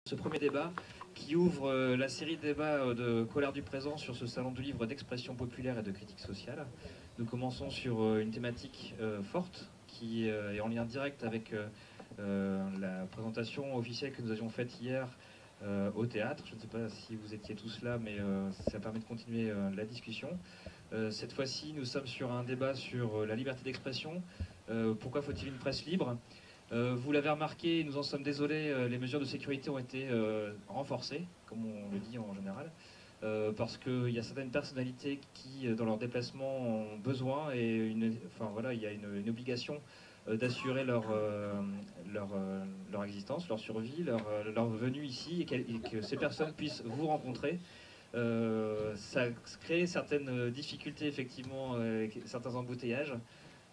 Ce premier débat qui ouvre la série de débats de Colère du présent sur ce salon du livre d'expression populaire et de critique sociale. Nous commençons sur une thématique forte qui est en lien direct avec la présentation officielle que nous avions faite hier au théâtre. Je ne sais pas si vous étiez tous là, mais ça permet de continuer la discussion. Cette fois-ci, nous sommes sur un débat sur la liberté d'expression. Pourquoi faut-il une presse libre ? Vous l'avez remarqué, nous en sommes désolés, les mesures de sécurité ont été renforcées, comme on le dit en général, parce qu'il y a certaines personnalités qui, dans leurs déplacements, ont besoin et il y a une obligation d'assurer leur existence, leur survie, leur venue ici, et que ces personnes puissent vous rencontrer. Ça crée certaines difficultés, effectivement, certains embouteillages.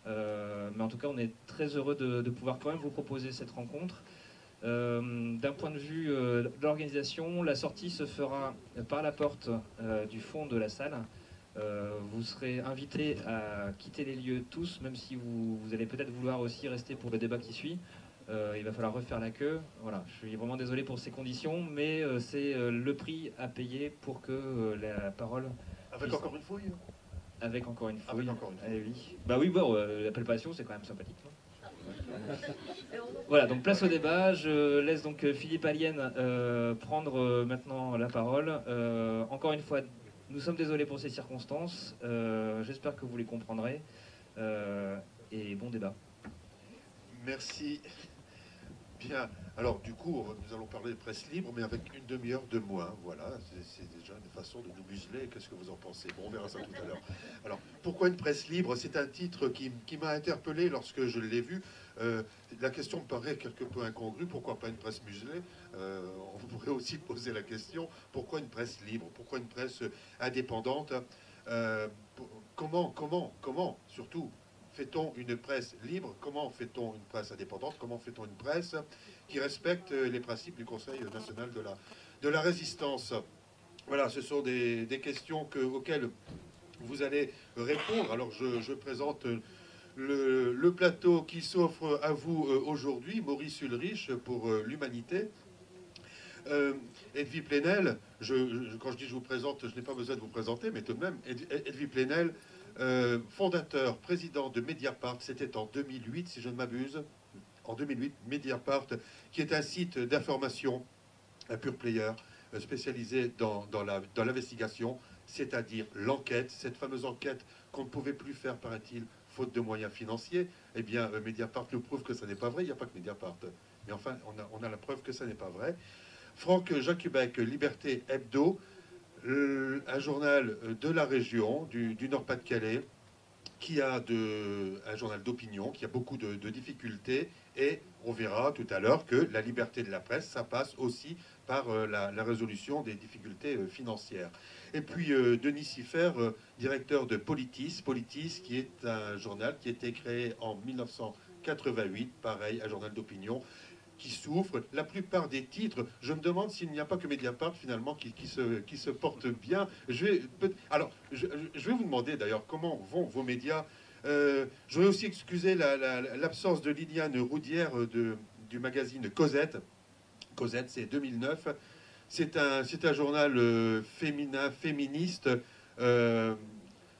Mais en tout cas, on est très heureux de pouvoir quand même vous proposer cette rencontre. D'un point de vue de l'organisation, la sortie se fera par la porte du fond de la salle. Vous serez invités à quitter les lieux tous, même si vous allez peut-être vouloir aussi rester pour le débat qui suit. Il va falloir refaire la queue. Voilà, je suis vraiment désolé pour ces conditions, mais c'est le prix à payer pour que la parole... Avec encore une fouille. Avec encore une fouille. Avec encore une fouille. Oui. Bah oui, bon, la palpation, c'est quand même sympathique. Voilà, donc place au débat. Je laisse donc Philippe Allienne prendre maintenant la parole. Encore une fois, nous sommes désolés pour ces circonstances. J'espère que vous les comprendrez. Et bon débat. Merci. Bien. Alors, du coup, nous allons parler de presse libre, mais avec une demi-heure de moins. Voilà, c'est déjà une façon de nous museler. Qu'est-ce que vous en pensez? Bon, on verra ça tout à l'heure. Alors, pourquoi une presse libre? C'est un titre qui m'a interpellé lorsque je l'ai vu. La question me paraît quelque peu incongrue. Pourquoi pas une presse muselée? On pourrait aussi poser la question, pourquoi une presse libre? Pourquoi une presse indépendante? Comment, surtout, fait-on une presse libre? Comment fait-on une presse indépendante? Comment fait-on une presse qui respecte les principes du Conseil national de la résistance? Voilà, ce sont des questions auxquelles vous allez répondre. Alors, je présente le plateau qui s'offre à vous aujourd'hui, Maurice Ulrich pour l'Humanité. Edwy Plenel, quand je dis je vous présente, je n'ai pas besoin de vous présenter, mais tout de même, Edwy Plenel, fondateur, président de Mediapart, c'était en 2008, si je ne m'abuse, en 2008, Mediapart, qui est un site d'information, un pure player, spécialisé dans l'investigation, c'est-à-dire l'enquête, cette fameuse enquête qu'on ne pouvait plus faire, paraît-il, faute de moyens financiers. Eh bien, Mediapart nous prouve que ça n'est pas vrai. Il n'y a pas que Mediapart. Mais enfin, on a la preuve que ça n'est pas vrai. Franck Jacubek, Liberté Hebdo, un journal de la région, du Nord-Pas-de-Calais, qui a un journal d'opinion, qui a beaucoup de difficultés, et on verra tout à l'heure que la liberté de la presse, ça passe aussi par la résolution des difficultés financières. Et puis Denis Siffer, directeur de Politis, qui est un journal qui a été créé en 1988, pareil, un journal d'opinion, qui souffre. La plupart des titres, je me demande s'il n'y a pas que Mediapart finalement qui se porte bien. Je vais vous demander d'ailleurs comment vont vos médias. Je voudrais aussi excuser l'absence de Liliane Roudière du magazine Cosette. Cosette, c'est 2009. C'est un journal féminin, féministe,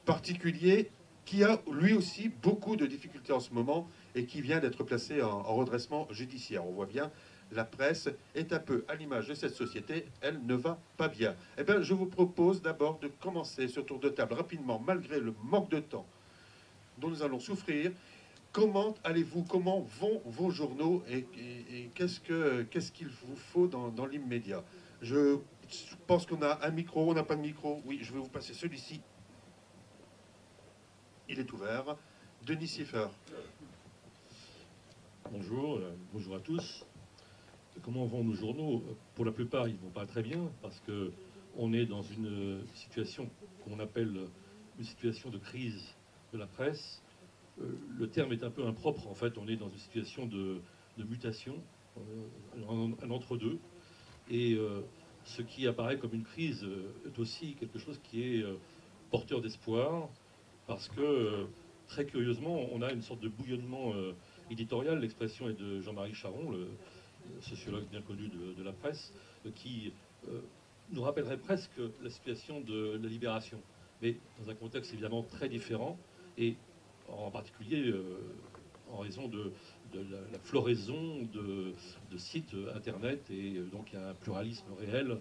particulier, qui a lui aussi beaucoup de difficultés en ce moment et qui vient d'être placé en redressement judiciaire. On voit bien, la presse est un peu à l'image de cette société, elle ne va pas bien. Eh bien, je vous propose d'abord de commencer ce tour de table rapidement, malgré le manque de temps dont nous allons souffrir. Comment allez-vous? Comment vont vos journaux? Et qu'est-ce qu'il vous faut dans l'immédiat? Je pense qu'on a un micro, on n'a pas de micro. Oui, je vais vous passer celui-ci. Il est ouvert. Denis Siffer. Bonjour, bonjour à tous. Comment vont nos journaux? Pour la plupart, ils ne vont pas très bien parce qu'on est dans une situation qu'on appelle une situation de crise de la presse. Le terme est un peu impropre. En fait, on est dans une situation de mutation, un entre-deux. Et ce qui apparaît comme une crise est aussi quelque chose qui est porteur d'espoir parce que, très curieusement, on a une sorte de bouillonnement éditorial. L'expression est de Jean-Marie Charon, sociologue bien connu de la presse, qui nous rappellerait presque la situation de la Libération, mais dans un contexte évidemment très différent, et en particulier en raison de la floraison de sites Internet, et donc il y a un pluralisme réel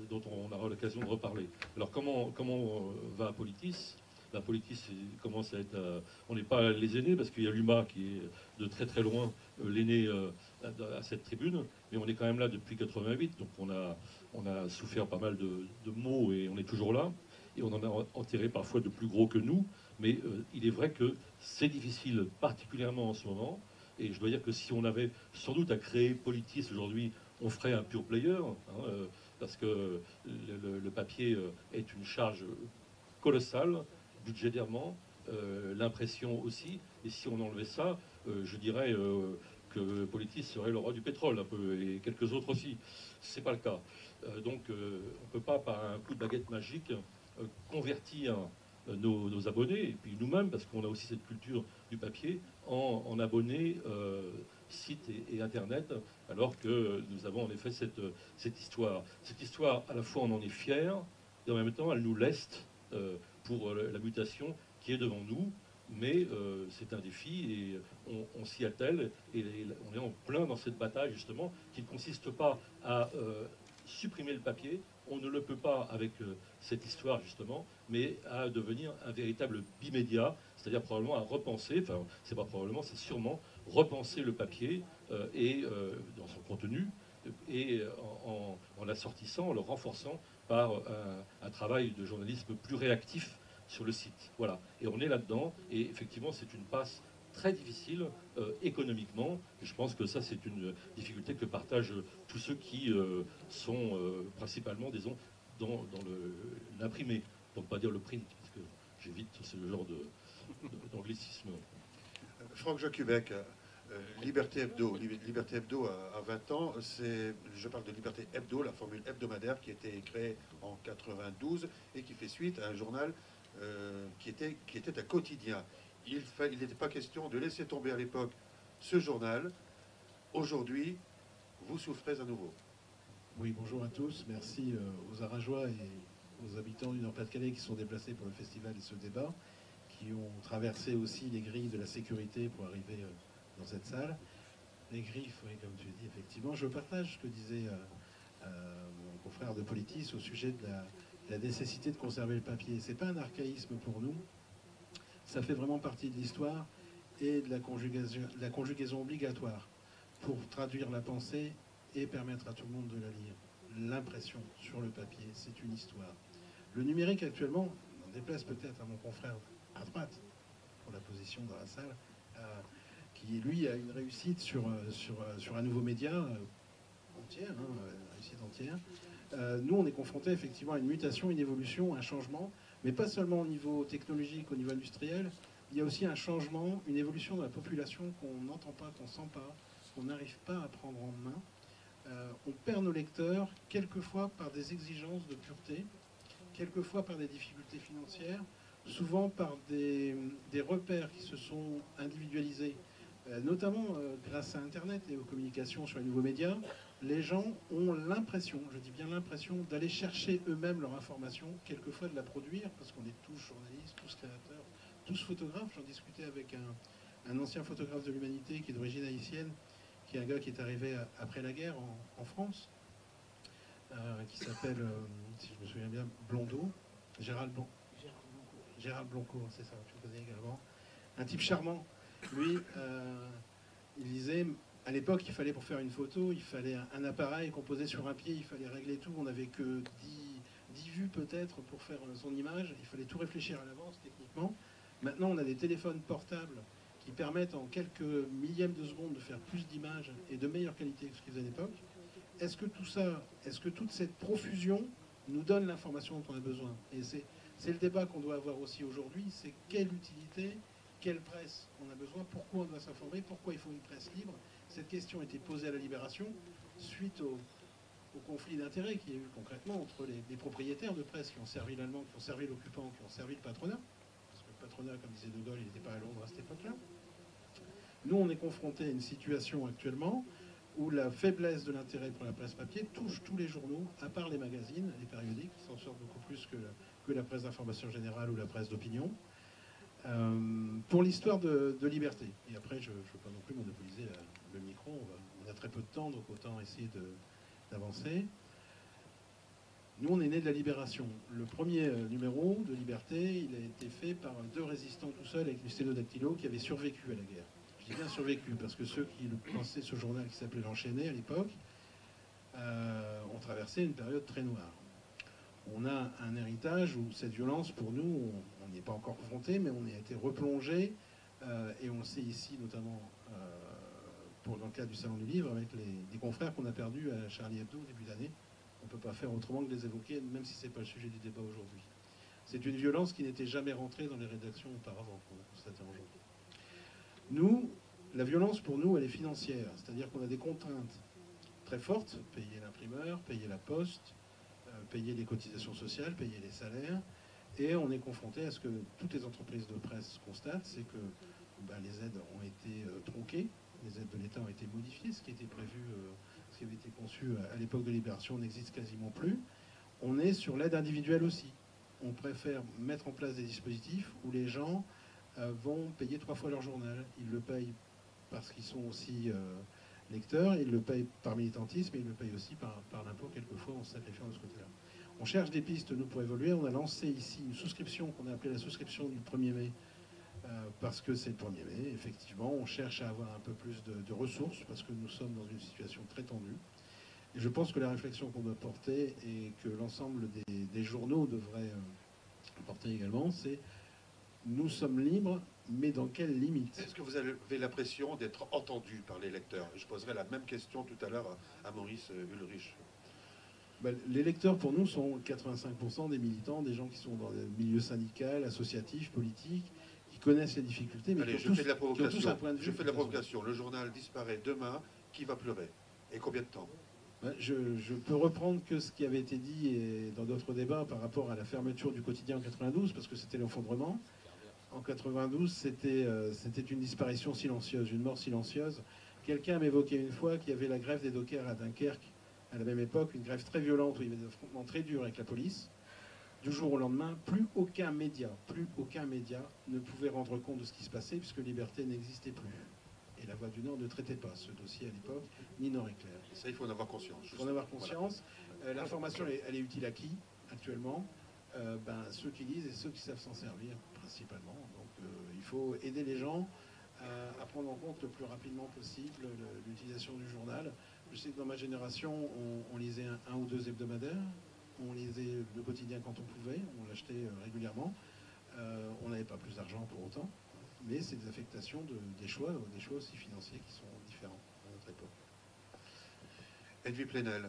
dont on aura l'occasion de reparler. Alors comment va Politis? La Politis commence à être... on n'est pas les aînés, parce qu'il y a l'UMA qui est de très très loin l'aîné à cette tribune, mais on est quand même là depuis 88, donc on a souffert pas mal de maux et on est toujours là, et on en a enterré parfois de plus gros que nous, mais il est vrai que c'est difficile, particulièrement en ce moment, et je dois dire que si on avait sans doute à créer Politis aujourd'hui, on ferait un pure player, hein, parce que le papier est une charge colossale, budgétairement, l'impression aussi, et si on enlevait ça, je dirais que Politis serait le roi du pétrole, un peu, et quelques autres aussi. C'est pas le cas. Donc on ne peut pas, par un coup de baguette magique, convertir nos abonnés, et puis nous-mêmes, parce qu'on a aussi cette culture du papier, en abonnés sites et Internet, alors que nous avons en effet cette histoire. Cette histoire, à la fois on en est fier, et en même temps elle nous leste pour la mutation qui est devant nous, mais c'est un défi et on s'y attelle, et on est en plein dans cette bataille justement qui ne consiste pas à supprimer le papier, on ne le peut pas avec cette histoire justement, mais à devenir un véritable bimédia, c'est-à-dire probablement à repenser, enfin c'est pas probablement, c'est sûrement repenser le papier et dans son contenu, et en l'assortissant, en le renforçant par un travail de journalisme plus réactif sur le site. Voilà. Et on est là-dedans, et effectivement c'est une passe très difficile économiquement. Et je pense que ça, c'est une difficulté que partagent tous ceux qui sont principalement, disons, dans l'imprimé, pour ne pas dire le print, parce que j'évite ce genre d'anglicisme. Franck Jocubec, Liberté Hebdo. Liberté Hebdo a 20 ans. Je parle de Liberté Hebdo, la formule hebdomadaire qui a été créée en 92 et qui fait suite à un journal qui était un quotidien. Il n'était pas question de laisser tomber à l'époque ce journal. Aujourd'hui, vous souffrez à nouveau. Oui, bonjour à tous. Merci aux Arageois et aux habitants du Nord-Pas-de-Calais qui sont déplacés pour le festival et ce débat, qui ont traversé aussi les grilles de la sécurité pour arriver dans cette salle. Les grilles, oui, comme tu dis, effectivement. Je partage ce que disait mon confrère de Politis au sujet de la nécessité de conserver le papier. Ce n'est pas un archaïsme pour nous. Ça fait vraiment partie de l'histoire et de la conjugaison obligatoire pour traduire la pensée et permettre à tout le monde de la lire. L'impression sur le papier, c'est une histoire. Le numérique actuellement, on en déplace peut-être à mon confrère à droite, pour la position dans la salle, qui lui a une réussite sur un nouveau média entière, une réussite entière. Nous, on est confrontés effectivement à une mutation, une évolution, un changement, mais pas seulement au niveau technologique, au niveau industriel. Il y a aussi un changement, une évolution de la population qu'on n'entend pas, qu'on ne sent pas, qu'on n'arrive pas à prendre en main. On perd nos lecteurs, quelquefois par des exigences de pureté, quelquefois par des difficultés financières, souvent par des repères qui se sont individualisés, notamment grâce à Internet et aux communications sur les nouveaux médias. Les gens ont l'impression, je dis bien l'impression, d'aller chercher eux-mêmes leur information, quelquefois de la produire, parce qu'on est tous journalistes, tous créateurs, tous photographes. J'en discutais avec un ancien photographe de l'humanité qui est d'origine haïtienne, qui est un gars qui est arrivé après la guerre en France, qui s'appelle, si je me souviens bien, Blondeau, Gérald Blancourt, c'est ça, tu le connais également. Un type charmant. Lui, il disait, à l'époque, il fallait, pour faire une photo, il fallait un appareil qu'on posait sur un pied, il fallait régler tout, on n'avait que 10 vues peut-être pour faire son image, il fallait tout réfléchir à l'avance techniquement. Maintenant, on a des téléphones portables qui permettent en quelques millièmes de seconde de faire plus d'images et de meilleure qualité que ce qu'ils faisaient à l'époque. Est-ce que tout ça, est-ce que toute cette profusion nous donne l'information dont on a besoin? Et c'est le débat qu'on doit avoir aussi aujourd'hui, c'est quelle utilité, quelle presse on a besoin, pourquoi on doit s'informer, pourquoi il faut une presse libre. Cette question a été posée à la Libération suite au conflit d'intérêts qu'il y a eu concrètement entre les propriétaires de presse qui ont servi l'Allemand, qui ont servi l'occupant, qui ont servi le patronat. Parce que le patronat, comme disait De Gaulle, il n'était pas à Londres à cette époque-là. Nous, on est confrontés à une situation actuellement où la faiblesse de l'intérêt pour la presse papier touche tous les journaux, à part les magazines, les périodiques, qui s'en sortent beaucoup plus que la presse d'information générale ou la presse d'opinion, pour l'histoire de liberté. Et après, je ne veux pas non plus monopoliser le micro, on a très peu de temps, donc autant essayer d'avancer. Nous, on est né de la Libération. Le premier numéro de Liberté, il a été fait par deux résistants tout seuls avec du sténodactylo qui avaient survécu à la guerre. Je dis bien survécu, parce que ceux qui pensaient ce journal qui s'appelait L'Enchaîné à l'époque ont traversé une période très noire. On a un héritage où cette violence, pour nous, on n'y est pas encore confronté, mais on y a été replongé, et on le sait ici, notamment dans le cadre du Salon du Livre, avec des confrères qu'on a perdus à Charlie Hebdo au début d'année. On ne peut pas faire autrement que de les évoquer, même si ce n'est pas le sujet du débat aujourd'hui. C'est une violence qui n'était jamais rentrée dans les rédactions auparavant, qu'on a constaté aujourd'hui. Nous, la violence pour nous, elle est financière, c'est-à-dire qu'on a des contraintes très fortes, payer l'imprimeur, payer la poste, payer les cotisations sociales, payer les salaires, et on est confronté à ce que toutes les entreprises de presse constatent, c'est que les aides ont été tronquées, les aides de l'État ont été modifiées, ce qui était prévu, ce qui avait été conçu à l'époque de Libération n'existe quasiment plus. On est sur l'aide individuelle aussi. On préfère mettre en place des dispositifs où les gens vont payer 3 fois leur journal. Ils le payent parce qu'ils sont aussi lecteurs, ils le payent par militantisme, et ils le payent aussi par l'impôt, quelquefois, en se sacrifiant de ce côté-là. On cherche des pistes, nous, pour évoluer. On a lancé ici une souscription qu'on a appelée la souscription du 1er mai, parce que c'est le 1er mai, effectivement. On cherche à avoir un peu plus de ressources, parce que nous sommes dans une situation très tendue. Et je pense que la réflexion qu'on doit porter, et que l'ensemble des journaux devraient porter également, c'est nous sommes libres, mais dans quelles limites? Est-ce que vous avez l'impression d'être entendu par les lecteurs? Je poserai la même question tout à l'heure à Maurice Ulrich. Les lecteurs, pour nous, sont 85% des militants, des gens qui sont dans le milieu syndical, associatif, politique, qui connaissent les difficultés, mais allez, qui ont tous un point de vue. Je fais de la provocation. Le journal disparaît demain. Qui va pleurer? Et combien de temps? Je peux reprendre que ce qui avait été dit dans d'autres débats par rapport à la fermeture du quotidien en 92, parce que c'était l'effondrement. En 92, c'était une disparition silencieuse, une mort silencieuse. Quelqu'un m'évoquait une fois qu'il y avait la grève des dockers à Dunkerque, à la même époque, une grève très violente où il y avait des affrontements très durs avec la police. Du jour au lendemain, plus aucun média ne pouvait rendre compte de ce qui se passait, puisque Liberté n'existait plus. Et la Voix du Nord ne traitait pas ce dossier à l'époque, ni Nord-Éclair. Ça, il faut en avoir conscience. Il faut en avoir conscience. Voilà. L'information, elle est utile à qui, actuellement? Ceux qui lisent et ceux qui savent s'en servir, principalement. Donc, il faut aider les gens à prendre en compte le plus rapidement possible l'utilisation du journal. Je sais que dans ma génération, on lisait un ou deux hebdomadaires. On lisait le quotidien quand on pouvait. On l'achetait régulièrement. On n'avait pas plus d'argent pour autant. Mais c'est des affectations des choix aussi financiers qui sont différents à notre époque. Edwy Plenel,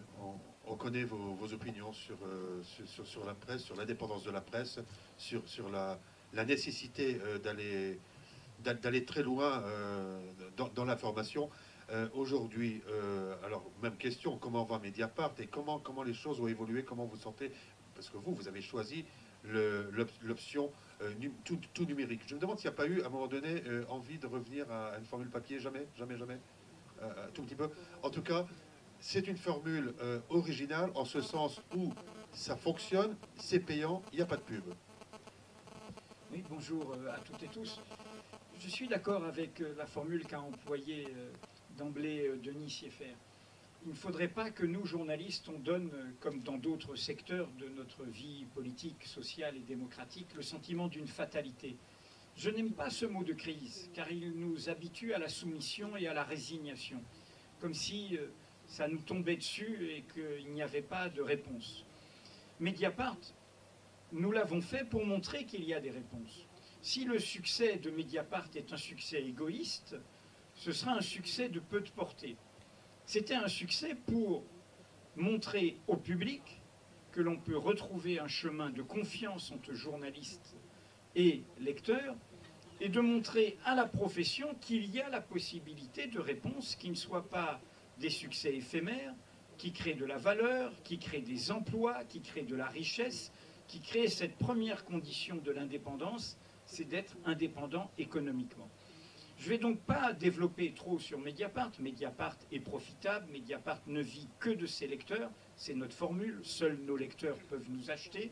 on connaît vos opinions sur la presse, sur l'indépendance de la presse, sur la nécessité d'aller très loin dans l'information. Aujourd'hui, alors même question, comment va Mediapart et comment les choses ont évolué, comment vous sentez? Parce que vous avez choisi l'option tout numérique. Je me demande s'il n'y a pas eu, à un moment donné, envie de revenir à une formule papier. Jamais tout petit peu. En tout cas, c'est une formule originale, en ce sens où ça fonctionne, c'est payant, il n'y a pas de pub. Oui, bonjour à toutes et tous. Je suis d'accord avec la formule qu'a employée d'emblée Denis Sieffert. Il ne faudrait pas que nous, journalistes, on donne, comme dans d'autres secteurs de notre vie politique, sociale et démocratique, le sentiment d'une fatalité. Je n'aime pas ce mot de crise, car il nous habitue à la soumission et à la résignation, comme si ça nous tombait dessus et qu'il n'y avait pas de réponse. Mediapart, nous l'avons fait pour montrer qu'il y a des réponses. Si le succès de Mediapart est un succès égoïste, ce sera un succès de peu de portée. C'était un succès pour montrer au public que l'on peut retrouver un chemin de confiance entre journalistes et lecteurs, et de montrer à la profession qu'il y a la possibilité de réponses qui ne soient pas des succès éphémères, qui créent de la valeur, qui créent des emplois, qui créent de la richesse, qui créent cette première condition de l'indépendance, c'est d'être indépendant économiquement. Je ne vais donc pas développer trop sur Mediapart. Mediapart est profitable, Mediapart ne vit que de ses lecteurs, c'est notre formule, seuls nos lecteurs peuvent nous acheter.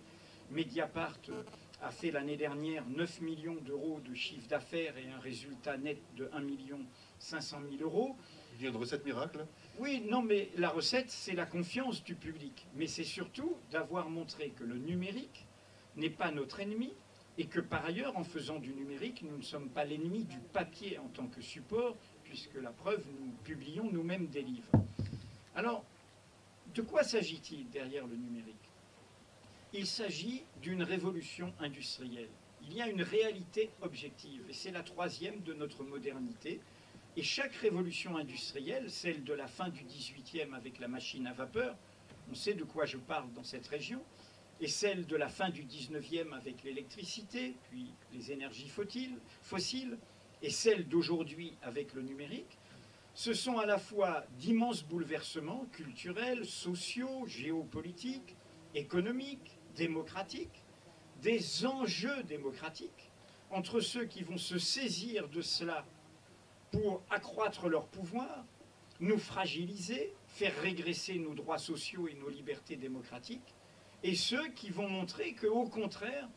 Mediapart a fait l'année dernière 9 millions d'euros de chiffre d'affaires et un résultat net de 1 500 000 euros. Il y a une recette miracle? Oui, non, mais la recette, c'est la confiance du public. Mais c'est surtout d'avoir montré que le numérique n'est pas notre ennemi et que par ailleurs, en faisant du numérique, nous ne sommes pas l'ennemi du papier en tant que support, puisque la preuve, nous publions nous-mêmes des livres. Alors, de quoi s'agit-il derrière le numérique? Il s'agit d'une révolution industrielle. Il y a une réalité objective, et c'est la troisième de notre modernité. Et chaque révolution industrielle, celle de la fin du XVIIIe avec la machine à vapeur, on sait de quoi je parle dans cette région, et celle de la fin du XIXe avec l'électricité, puis les énergies fossiles, et celle d'aujourd'hui avec le numérique, ce sont à la fois d'immenses bouleversements culturels, sociaux, géopolitiques, économiques, démocratiques, des enjeux démocratiques entre ceux qui vont se saisir de cela pour accroître leur pouvoir, nous fragiliser, faire régresser nos droits sociaux et nos libertés démocratiques, et ceux qui vont montrer qu'au contraire,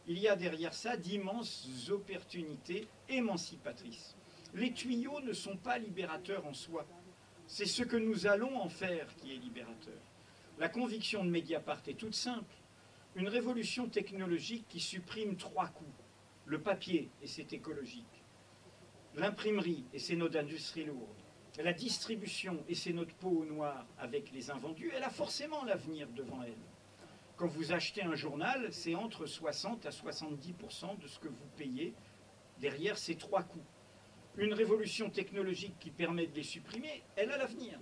il y a derrière ça d'immenses opportunités émancipatrices. Les tuyaux ne sont pas libérateurs en soi. C'est ce que nous allons en faire qui est libérateur. La conviction de Mediapart est toute simple. Une révolution technologique qui supprime 3 coups. Le papier, et c'est écologique. L'imprimerie, et c'est notre industrie lourde. La distribution, et c'est notre peau au noir avec les invendus, elle a forcément l'avenir devant elle. Quand vous achetez un journal, c'est entre 60 à 70% de ce que vous payez derrière ces 3 coups. Une révolution technologique qui permet de les supprimer, elle a l'avenir.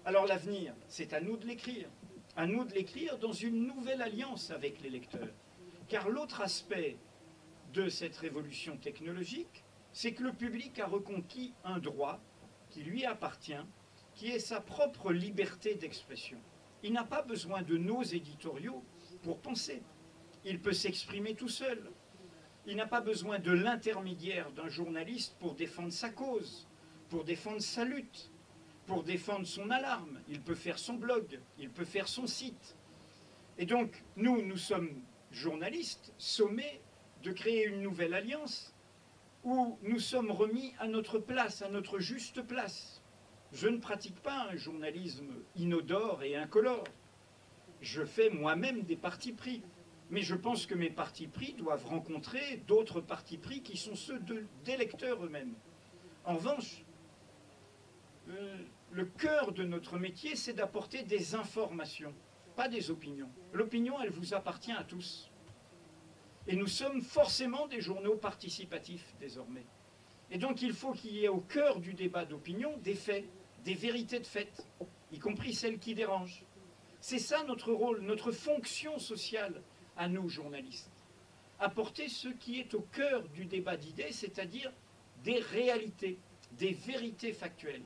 Alors l'avenir, c'est à nous de l'écrire. À nous de l'écrire dans une nouvelle alliance avec les lecteurs. Car l'autre aspect de cette révolution technologique, c'est que le public a reconquis un droit qui lui appartient, qui est sa propre liberté d'expression. Il n'a pas besoin de nos éditoriaux pour penser. Il peut s'exprimer tout seul. Il n'a pas besoin de l'intermédiaire d'un journaliste pour défendre sa cause, pour défendre sa lutte, pour défendre son alarme. Il peut faire son blog, il peut faire son site. Et donc, nous sommes journalistes sommés de créer une nouvelle alliance où nous sommes remis à notre place, à notre juste place. Je ne pratique pas un journalisme inodore et incolore. Je fais moi-même des partis pris. Mais je pense que mes partis pris doivent rencontrer d'autres partis pris qui sont ceux des lecteurs eux-mêmes. En revanche, le cœur de notre métier, c'est d'apporter des informations, pas des opinions. L'opinion, elle vous appartient à tous. Et nous sommes forcément des journaux participatifs désormais. Et donc il faut qu'il y ait au cœur du débat d'opinion des faits, des vérités de fait, y compris celles qui dérangent. C'est ça notre rôle, notre fonction sociale à nous, journalistes. Apporter ce qui est au cœur du débat d'idées, c'est-à-dire des réalités, des vérités factuelles.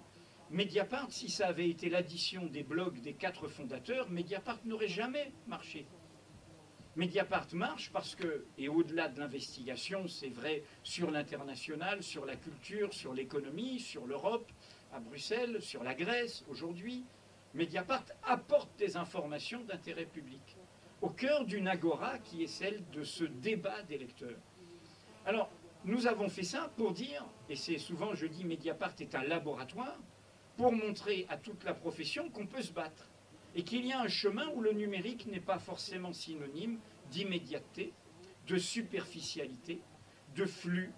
Mediapart, si ça avait été l'addition des blogs des 4 fondateurs, Mediapart n'aurait jamais marché. Mediapart marche parce que, et au-delà de l'investigation, c'est vrai sur l'international, sur la culture, sur l'économie, sur l'Europe, à Bruxelles, sur la Grèce aujourd'hui, Mediapart apporte des informations d'intérêt public, au cœur d'une agora qui est celle de ce débat des lecteurs. Alors, nous avons fait ça pour dire, et c'est souvent, je dis, Mediapart est un laboratoire, pour montrer à toute la profession qu'on peut se battre. Et qu'il y a un chemin où le numérique n'est pas forcément synonyme d'immédiateté, de superficialité, de flux,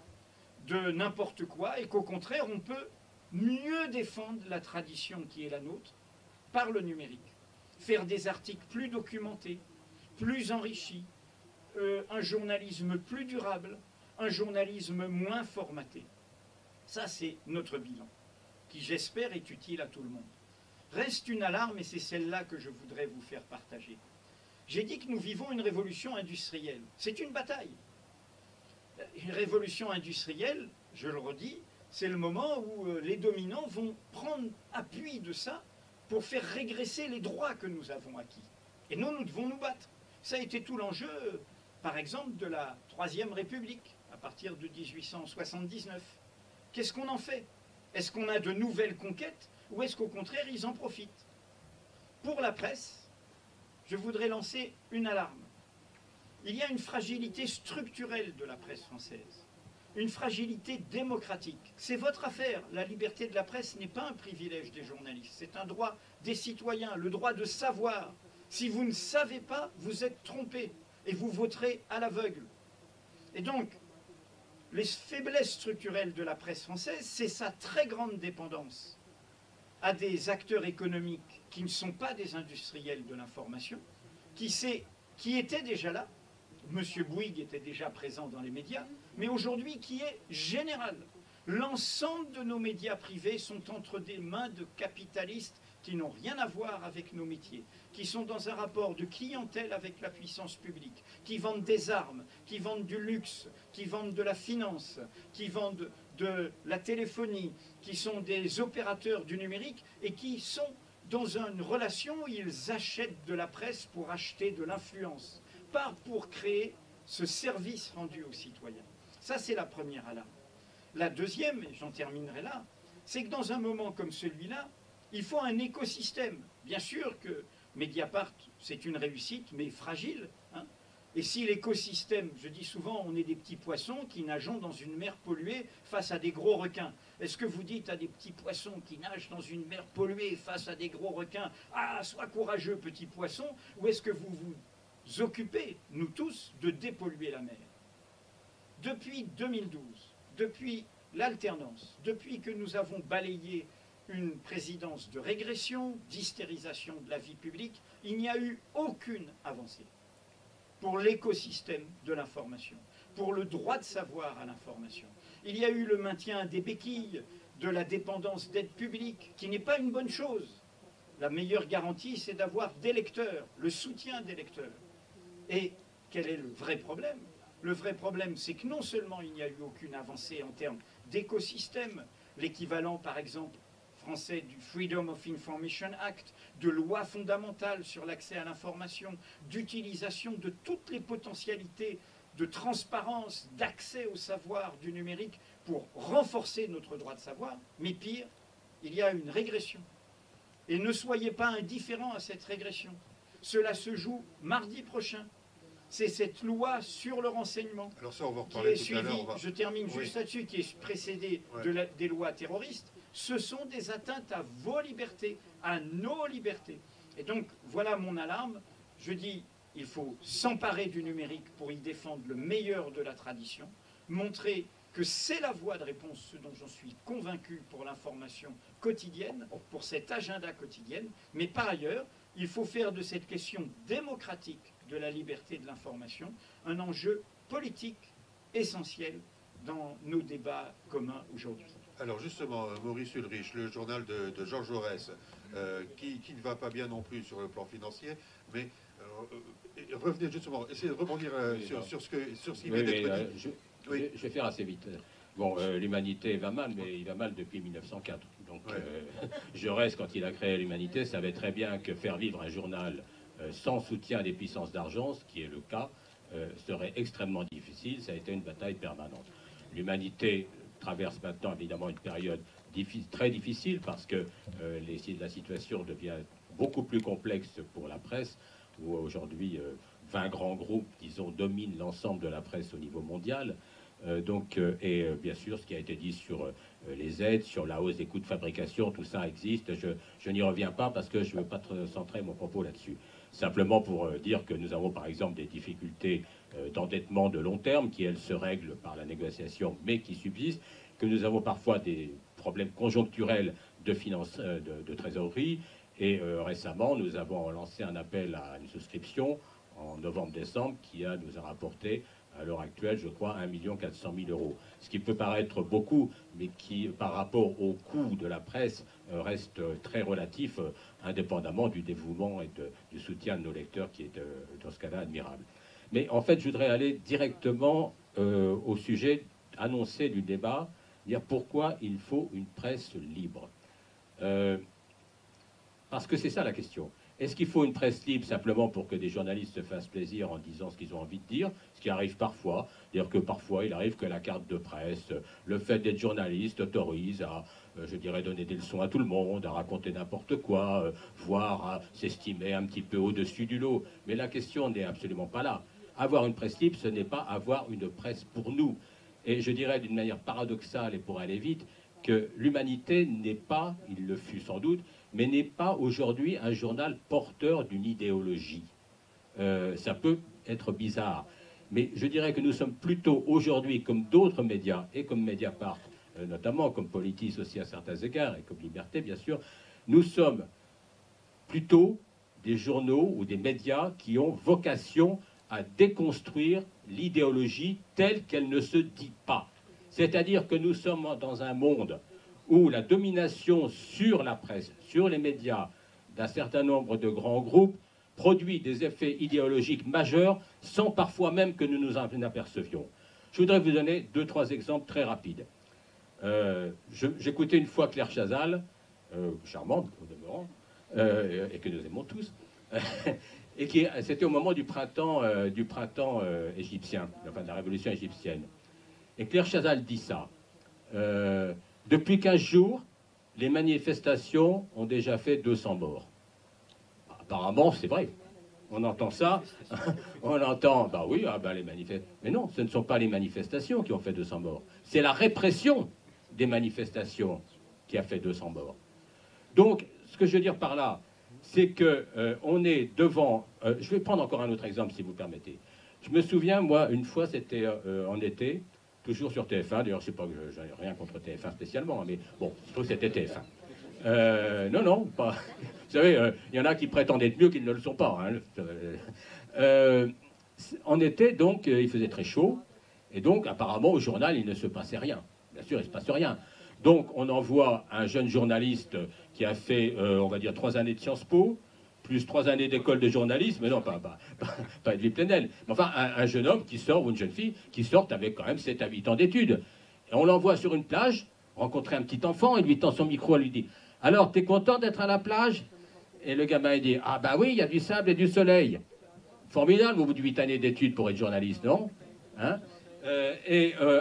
de n'importe quoi, et qu'au contraire, on peut mieux défendre la tradition qui est la nôtre par le numérique. Faire des articles plus documentés, plus enrichis, un journalisme plus durable, un journalisme moins formaté. Ça, c'est notre bilan, qui j'espère est utile à tout le monde. Reste une alarme, et c'est celle-là que je voudrais vous faire partager. J'ai dit que nous vivons une révolution industrielle. C'est une bataille. Une révolution industrielle, je le redis, c'est le moment où les dominants vont prendre appui de ça pour faire régresser les droits que nous avons acquis. Et nous devons nous battre. Ça a été tout l'enjeu, par exemple, de la Troisième République, à partir de 1879. Qu'est-ce qu'on en fait? Est-ce qu'on a de nouvelles conquêtes ou est-ce qu'au contraire, ils en profitent? Pour la presse, je voudrais lancer une alarme. Il y a une fragilité structurelle de la presse française, une fragilité démocratique. C'est votre affaire. La liberté de la presse n'est pas un privilège des journalistes, c'est un droit des citoyens, le droit de savoir. Si vous ne savez pas, vous êtes trompé et vous voterez à l'aveugle. Et donc, les faiblesses structurelles de la presse française, c'est sa très grande dépendance à des acteurs économiques qui ne sont pas des industriels de l'information, qui étaient déjà là. Monsieur Bouygues était déjà présent dans les médias, mais aujourd'hui qui est général. L'ensemble de nos médias privés sont entre des mains de capitalistes qui n'ont rien à voir avec nos métiers, qui sont dans un rapport de clientèle avec la puissance publique, qui vendent des armes, qui vendent du luxe, qui vendent de la finance, qui vendent de la téléphonie, qui sont des opérateurs du numérique et qui sont dans une relation où ils achètent de la presse pour acheter de l'influence, pas pour créer ce service rendu aux citoyens. Ça, c'est la première alarme. La deuxième, et j'en terminerai là, c'est que dans un moment comme celui-là, il faut un écosystème. Bien sûr que Mediapart, c'est une réussite, mais fragile. Hein. Et si l'écosystème, je dis souvent, on est des petits poissons qui nageons dans une mer polluée face à des gros requins. Est-ce que vous dites à des petits poissons qui nagent dans une mer polluée face à des gros requins, « Ah, sois courageux, petit poisson », ou est-ce que vous vous occupez, nous tous, de dépolluer la mer? Depuis 2012, depuis l'alternance, depuis que nous avons balayé une présidence de régression, d'hystérisation de la vie publique, il n'y a eu aucune avancée pour l'écosystème de l'information, pour le droit de savoir à l'information. Il y a eu le maintien des béquilles, de la dépendance d'aide publique, qui n'est pas une bonne chose. La meilleure garantie, c'est d'avoir des lecteurs, le soutien des lecteurs. Et quel est le vrai problème? Le vrai problème, c'est que non seulement il n'y a eu aucune avancée en termes d'écosystème, l'équivalent par exemple français du Freedom of Information Act, de loi fondamentale sur l'accès à l'information, d'utilisation de toutes les potentialités de transparence, d'accès au savoir du numérique pour renforcer notre droit de savoir, mais pire, il y a une régression. Et ne soyez pas indifférents à cette régression. Cela se joue mardi prochain. C'est cette loi sur le renseignement Alors ça, on va qui reparler est tout à l'heure. suivie, je termine juste là-dessus, qui est précédée des lois terroristes. Ce sont des atteintes à vos libertés, à nos libertés. Et donc, voilà mon alarme. Je dis, il faut s'emparer du numérique pour y défendre le meilleur de la tradition, montrer que c'est la voie de réponse, ce dont j'en suis convaincu pour l'information quotidienne, pour cet agenda quotidien, mais par ailleurs, il faut faire de cette question démocratique de la liberté de l'information un enjeu politique essentiel dans nos débats communs aujourd'hui. Alors justement, Maurice Ulrich, le journal de Georges Jaurès, qui ne va pas bien non plus sur le plan financier, mais revenez justement, essayez de rebondir sur ce qui vient d'être dit. Je vais faire assez vite. Bon, l'humanité va mal, mais il va mal depuis 1904. Donc, Jaurès, quand il a créé l'humanité, savait très bien que faire vivre un journal sans soutien des puissances d'argent, ce qui est le cas, serait extrêmement difficile. Ça a été une bataille permanente. L'humanité traverse maintenant évidemment une période très difficile parce que la situation devient beaucoup plus complexe pour la presse, où aujourd'hui 20 grands groupes, disons, dominent l'ensemble de la presse au niveau mondial. Et bien sûr, ce qui a été dit sur les aides, sur la hausse des coûts de fabrication, tout ça existe. Je n'y reviens pas parce que je ne veux pas centrer mon propos là-dessus. Simplement pour dire que nous avons par exemple des difficultés d'endettement de long terme qui, elles, se règlent par la négociation, mais qui subsistent, que nous avons parfois des problèmes conjoncturels de trésorerie. Et récemment, nous avons lancé un appel à une souscription en novembre-décembre qui nous a rapporté à l'heure actuelle, je crois, 1 400 000 €. Ce qui peut paraître beaucoup, mais qui, par rapport au coût de la presse, reste très relatif, indépendamment du dévouement et du soutien de nos lecteurs, qui est, dans ce cas-là, admirable. Mais en fait, je voudrais aller directement au sujet annoncé du débat, dire pourquoi il faut une presse libre. Parce que c'est ça la question. Est-ce qu'il faut une presse libre simplement pour que des journalistes se fassent plaisir en disant ce qu'ils ont envie de dire, ce qui arrive parfois, c'est-à-dire que parfois il arrive que la carte de presse, le fait d'être journaliste autorise à, je dirais, donner des leçons à tout le monde, à raconter n'importe quoi, voire à s'estimer un petit peu au-dessus du lot. Mais la question n'est absolument pas là. Avoir une presse libre, ce n'est pas avoir une presse pour nous. Et je dirais d'une manière paradoxale et pour aller vite, que l'Humanité n'est pas, il le fut sans doute, mais n'est pas aujourd'hui un journal porteur d'une idéologie. Ça peut être bizarre, mais je dirais que nous sommes plutôt aujourd'hui, comme d'autres médias, et comme Mediapart, notamment comme Politis aussi à certains égards, et comme Liberté bien sûr, nous sommes plutôt des journaux ou des médias qui ont vocation à déconstruire l'idéologie telle qu'elle ne se dit pas. C'est-à-dire que nous sommes dans un monde où la domination sur la presse, sur les médias, d'un certain nombre de grands groupes, produit des effets idéologiques majeurs sans parfois même que nous nous en apercevions. Je voudrais vous donner 2-3 exemples très rapides. J'écoutais une fois Claire Chazal, charmante au demeurant, et que nous aimons tous, et c'était au moment du printemps égyptien, enfin de la révolution égyptienne. Et Claire Chazal dit ça. Depuis 15 jours, les manifestations ont déjà fait 200 morts. Apparemment, c'est vrai. On entend ça, on entend, bah oui, les manifestations. Mais non, ce ne sont pas les manifestations qui ont fait 200 morts. C'est la répression des manifestations qui a fait 200 morts. Donc, ce que je veux dire par là, c'est que on est devant... je vais prendre encore un autre exemple, si vous permettez. Je me souviens, moi, une fois, c'était en été, toujours sur TF1, d'ailleurs, je ne sais pas que je n'ai rien contre TF1 spécialement, mais bon, je trouve que c'était TF1. Non, pas. Vous savez, il y en a qui prétendent être mieux qu'ils ne le sont pas. Hein. En été, donc, il faisait très chaud, et donc, apparemment, au journal, il ne se passait rien. Bien sûr, il ne se passe rien. Donc, on envoie un jeune journaliste qui a fait, on va dire, 3 années de Sciences Po, plus 3 années d'école de journalisme, mais non, pas Edwy Plenel, mais enfin un jeune homme qui sort, ou une jeune fille, qui sortent avec quand même 7 à 8 ans d'études. Et on l'envoie sur une plage, rencontrer un petit enfant, il lui tend son micro, elle lui dit « Alors, t'es content d'être à la plage ?» Et le gamin, il dit « Ah bah oui, il y a du sable et du soleil. » Formidable au bout de 8 années d'études pour être journaliste, non hein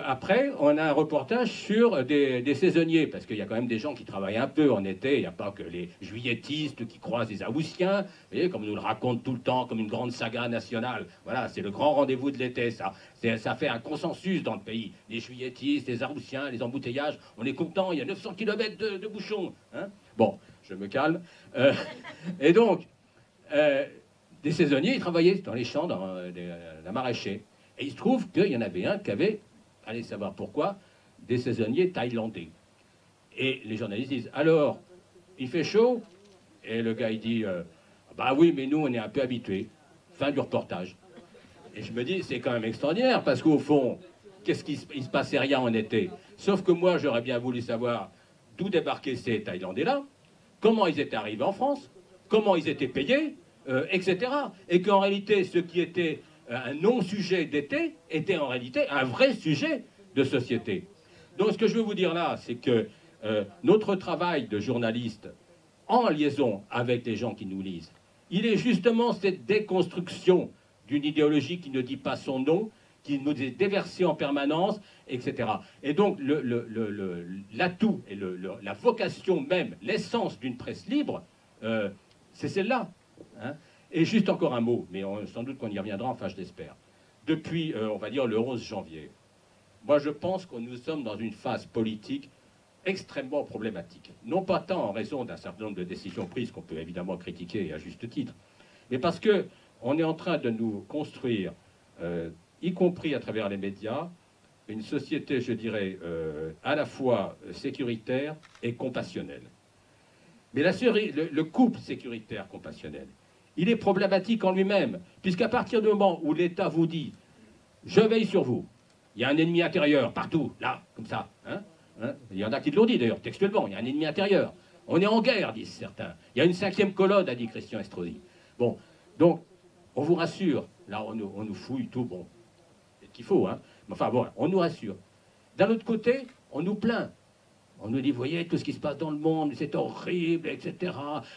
après, on a un reportage sur des saisonniers, parce qu'il y a quand même des gens qui travaillent un peu en été, il n'y a pas que les juilletistes qui croisent les Haussiens, vous voyez, comme on nous le raconte tout le temps, comme une grande saga nationale. Voilà, c'est le grand rendez-vous de l'été, ça. Ça fait un consensus dans le pays. Les juilletistes, les Haussiens, les embouteillages, on est content, il y a 900 km de bouchons. Hein bon, je me calme. Et donc, des saisonniers, ils travaillaient dans les champs, dans la maraîcher. Et il se trouve qu'il y en avait un qui avait, allez savoir pourquoi, des saisonniers thaïlandais. Et les journalistes disent, alors, il fait chaud? Et le gars, il dit, bah oui, mais nous, on est un peu habitués. Fin du reportage. Et je me dis, c'est quand même extraordinaire, parce qu'au fond, il se passait rien en été. Sauf que moi, j'aurais bien voulu savoir d'où débarquaient ces Thaïlandais-là, comment ils étaient arrivés en France, comment ils étaient payés, etc. Et qu'en réalité, ce qui était un non-sujet d'été était en réalité un vrai sujet de société. Donc ce que je veux vous dire là, c'est que notre travail de journaliste en liaison avec les gens qui nous lisent, il est justement cette déconstruction d'une idéologie qui ne dit pas son nom, qui nous est déversée en permanence, etc. Et donc l'atout et la vocation même, l'essence d'une presse libre, c'est celle-là. Hein. Et juste encore un mot, mais sans doute qu'on y reviendra, enfin je l'espère. Depuis, on va dire, le 11 janvier, moi je pense que nous sommes dans une phase politique extrêmement problématique. Non pas tant en raison d'un certain nombre de décisions prises qu'on peut évidemment critiquer et à juste titre, mais parce qu'on est en train de nous construire, y compris à travers les médias, une société, je dirais, à la fois sécuritaire et compassionnelle. Mais le couple sécuritaire-compassionnel, il est problématique en lui-même, puisqu'à partir du moment où l'État vous dit « je veille sur vous », il y a un ennemi intérieur partout, là, comme ça. Hein, il y en a qui l'ont dit d'ailleurs, textuellement, il y a un ennemi intérieur. On est en guerre, disent certains. Il y a une 5e colonne, a dit Christian Estrosi. Bon, donc, on vous rassure. Là, on nous fouille tout, bon, c'est ce qu'il faut, hein. Mais enfin, bon, on nous rassure. D'un autre côté, on nous plaint. On nous dit, vous voyez, tout ce qui se passe dans le monde, c'est horrible, etc.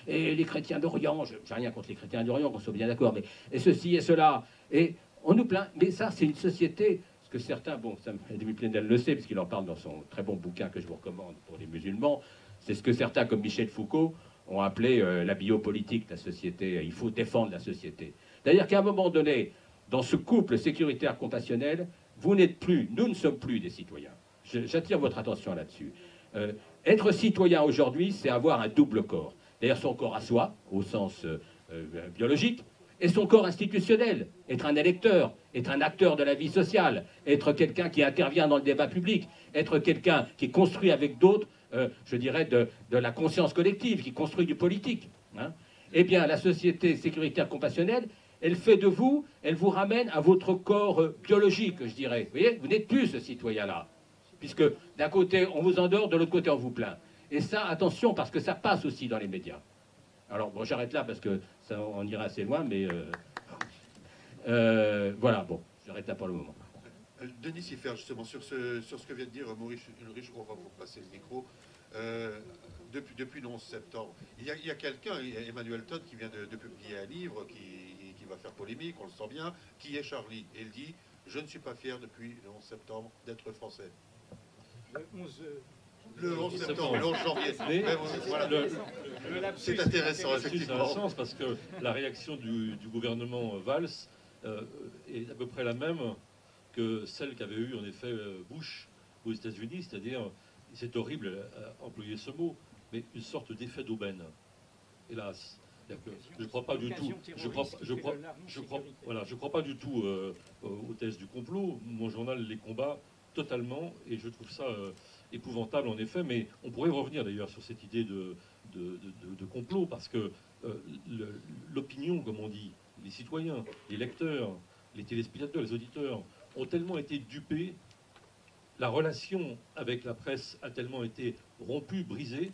Et les chrétiens d'Orient, je n'ai rien contre les chrétiens d'Orient, qu'on soit bien d'accord, mais et ceci et cela. Et on nous plaint. Mais ça, c'est une société, ce que certains, bon, Edwy Plenel le sait, parce qu'il en parle dans son très bon bouquin que je vous recommande pour les musulmans, c'est ce que certains, comme Michel Foucault, ont appelé la biopolitique de la société. Il faut défendre la société. C'est-à-dire qu'à un moment donné, dans ce couple sécuritaire compassionnel, vous n'êtes plus, nous ne sommes plus des citoyens. J'attire votre attention là-dessus. Être citoyen aujourd'hui, c'est avoir un double corps. D'ailleurs, son corps à soi, au sens biologique, et son corps institutionnel. Être un électeur, être un acteur de la vie sociale, être quelqu'un qui intervient dans le débat public, être quelqu'un qui construit avec d'autres, je dirais, de la conscience collective, qui construit du politique. Hein. Eh bien, la société sécuritaire compassionnelle, elle fait de vous, elle vous ramène à votre corps biologique, je dirais. Vous voyez, vous n'êtes plus ce citoyen-là. Puisque d'un côté, on vous endort, de l'autre côté, on vous plaint. Et ça, attention, parce que ça passe aussi dans les médias. Alors, bon, j'arrête là, parce que ça, on ira assez loin, mais... voilà, bon, j'arrête là pour le moment. Denis Siffert, justement, sur ce que vient de dire Maurice Ulrich, on va vous passer le micro. Depuis le 11 septembre, il y a quelqu'un, Emmanuel Todd, qui vient de publier un livre qui va faire polémique, on le sent bien, qui est Charlie. Et il dit « Je ne suis pas fier depuis le 11 septembre d'être français ». Le 11 septembre, le 11 janvier. Voilà. C'est intéressant, effectivement. C'est parce que la réaction du gouvernement Valls est à peu près la même que celle qu'avait eue en effet Bush aux États-Unis, c'est-à-dire, c'est horrible à employer ce mot, mais une sorte d'effet d'aubaine, hélas. Je ne crois pas du tout. Je crois pas du tout aux thèses du complot. Mon journal les combat totalement, et je trouve ça épouvantable en effet. Mais on pourrait revenir d'ailleurs sur cette idée de complot, parce que l'opinion, comme on dit, les citoyens, les lecteurs, les téléspectateurs, les auditeurs, ont tellement été dupés, la relation avec la presse a tellement été rompue, brisée,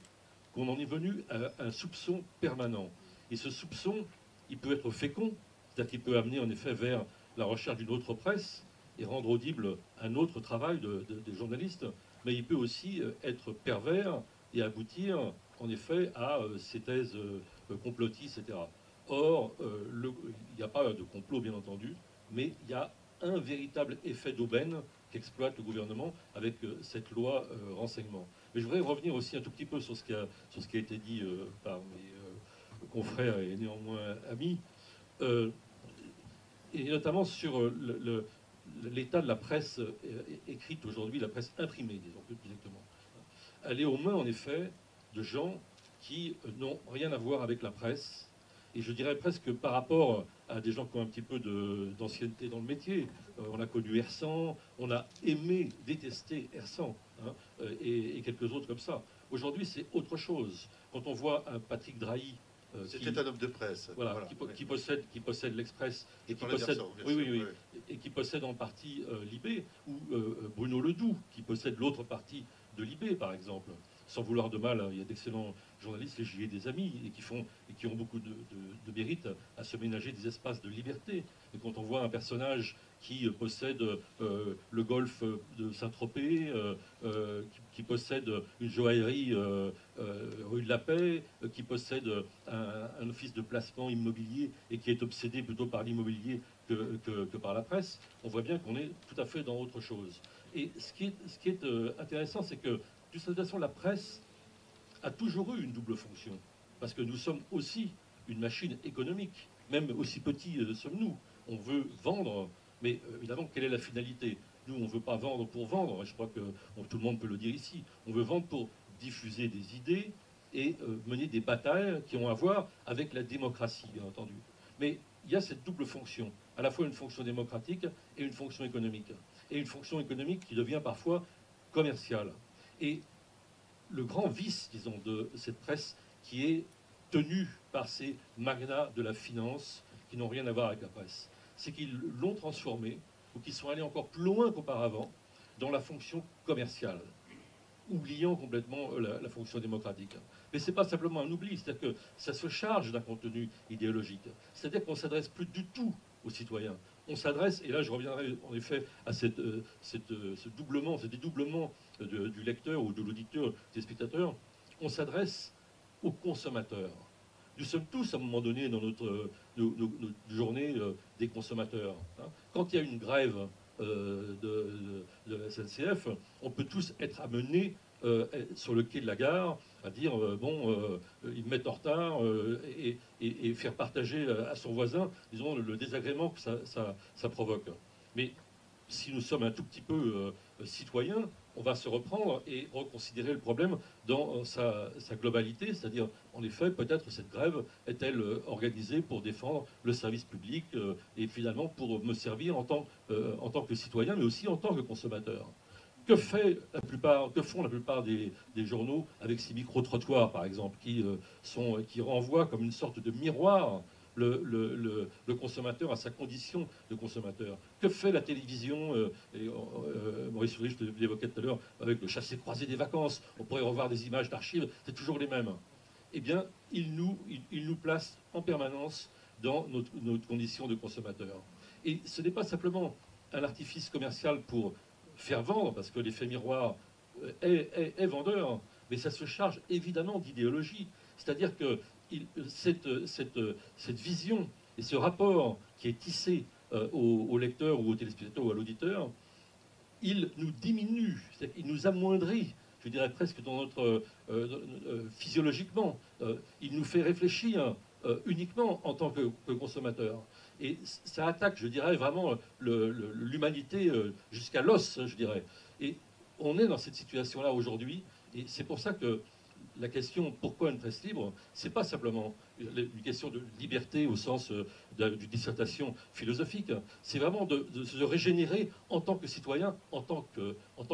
qu'on en est venu à un soupçon permanent. Et ce soupçon, il peut être fécond, c'est-à-dire qu'il peut amener en effet vers la recherche d'une autre presse et rendre audible un autre travail des journalistes, mais il peut aussi être pervers et aboutir en effet à ces thèses complotistes, etc. Or, il n'y a pas de complot bien entendu, mais il y a un véritable effet d'aubaine qu'exploite le gouvernement avec cette loi renseignement. Mais je voudrais revenir aussi un tout petit peu sur ce qui a été dit par mes confrères et néanmoins amis, et notamment sur l'état de la presse écrite aujourd'hui, la presse imprimée, disons plus exactement. Elle est aux mains, en effet, de gens qui n'ont rien à voir avec la presse, et je dirais presque par rapport à des gens qui ont un petit peu d'ancienneté dans le métier. On a connu Hersan, on a aimé, détesté Hersan, hein, et quelques autres comme ça. Aujourd'hui, c'est autre chose. Quand on voit un Patrick Drahi... C'était un homme de presse. Voilà, qui possède l'Express, et qui possède en partie Libé, ou Bruno Ledoux, qui possède l'autre partie de Libé, par exemple. Sans vouloir de mal, il y a d'excellents journalistes, et j'y ai des amis, et qui ont beaucoup de mérite à se ménager des espaces de liberté. Et quand on voit un personnage qui possède le golfe de Saint-Tropez, qui possède une joaillerie rue de la Paix, qui possède un office de placement immobilier et qui est obsédé plutôt par l'immobilier que par la presse, on voit bien qu'on est tout à fait dans autre chose. Et ce qui est intéressant, c'est que de toute façon, la presse a toujours eu une double fonction, parce que nous sommes aussi une machine économique, même aussi petits sommes-nous. On veut vendre, mais évidemment, quelle est la finalité? Nous, on ne veut pas vendre pour vendre, je crois que tout le monde peut le dire ici. On veut vendre pour diffuser des idées et mener des batailles qui ont à voir avec la démocratie, bien entendu. Mais il y a cette double fonction, à la fois une fonction démocratique et une fonction économique. Et une fonction économique qui devient parfois commerciale. Et le grand vice, disons, de cette presse qui est tenue par ces magnats de la finance qui n'ont rien à voir avec la presse, c'est qu'ils l'ont transformée, ou qu'ils sont allés encore plus loin qu'auparavant, dans la fonction commerciale, oubliant complètement la fonction démocratique. Mais ce n'est pas simplement un oubli, c'est-à-dire que ça se charge d'un contenu idéologique. C'est-à-dire qu'on ne s'adresse plus du tout aux citoyens. On s'adresse, et là je reviendrai en effet à ce dédoublement du lecteur ou de l'auditeur, des spectateurs, on s'adresse aux consommateurs. Nous sommes tous, à un moment donné, dans notre journée, des consommateurs. Hein. Quand il y a une grève de la SNCF, on peut tous être amenés sur le quai de la gare à dire ils me mettent en retard et faire partager à son voisin, disons, le désagrément que ça provoque. Mais si nous sommes un tout petit peu citoyens, on va se reprendre et reconsidérer le problème dans sa globalité, c'est-à-dire, en effet, peut-être cette grève est-elle organisée pour défendre le service public et finalement pour me servir en tant que citoyen, mais aussi en tant que consommateur. Que font la plupart des journaux avec ces micro-trottoirs, par exemple, qui renvoient comme une sorte de miroir le consommateur à sa condition de consommateur? Que fait la télévision Maurice Souris, je l'évoquais tout à l'heure, avec le chassé-croisé des vacances, on pourrait revoir des images d'archives, c'est toujours les mêmes. Eh bien, il nous place en permanence dans notre condition de consommateur. Et ce n'est pas simplement un artifice commercial pour faire vendre, parce que l'effet miroir est vendeur, mais ça se charge évidemment d'idéologie. C'est-à-dire que cette vision et ce rapport qui est tissé au lecteur ou au téléspectateur ou à l'auditeur, il nous diminue, il nous amoindrit, je dirais presque dans notre physiologiquement. Il nous fait réfléchir uniquement en tant que consommateur. Et ça attaque, je dirais, vraiment l'humanité jusqu'à l'os, je dirais. Et on est dans cette situation-là aujourd'hui, et c'est pour ça que la question pourquoi une presse libre, c'est pas simplement une question de liberté au sens d'une dissertation philosophique. C'est vraiment de se régénérer en tant que citoyen, en tant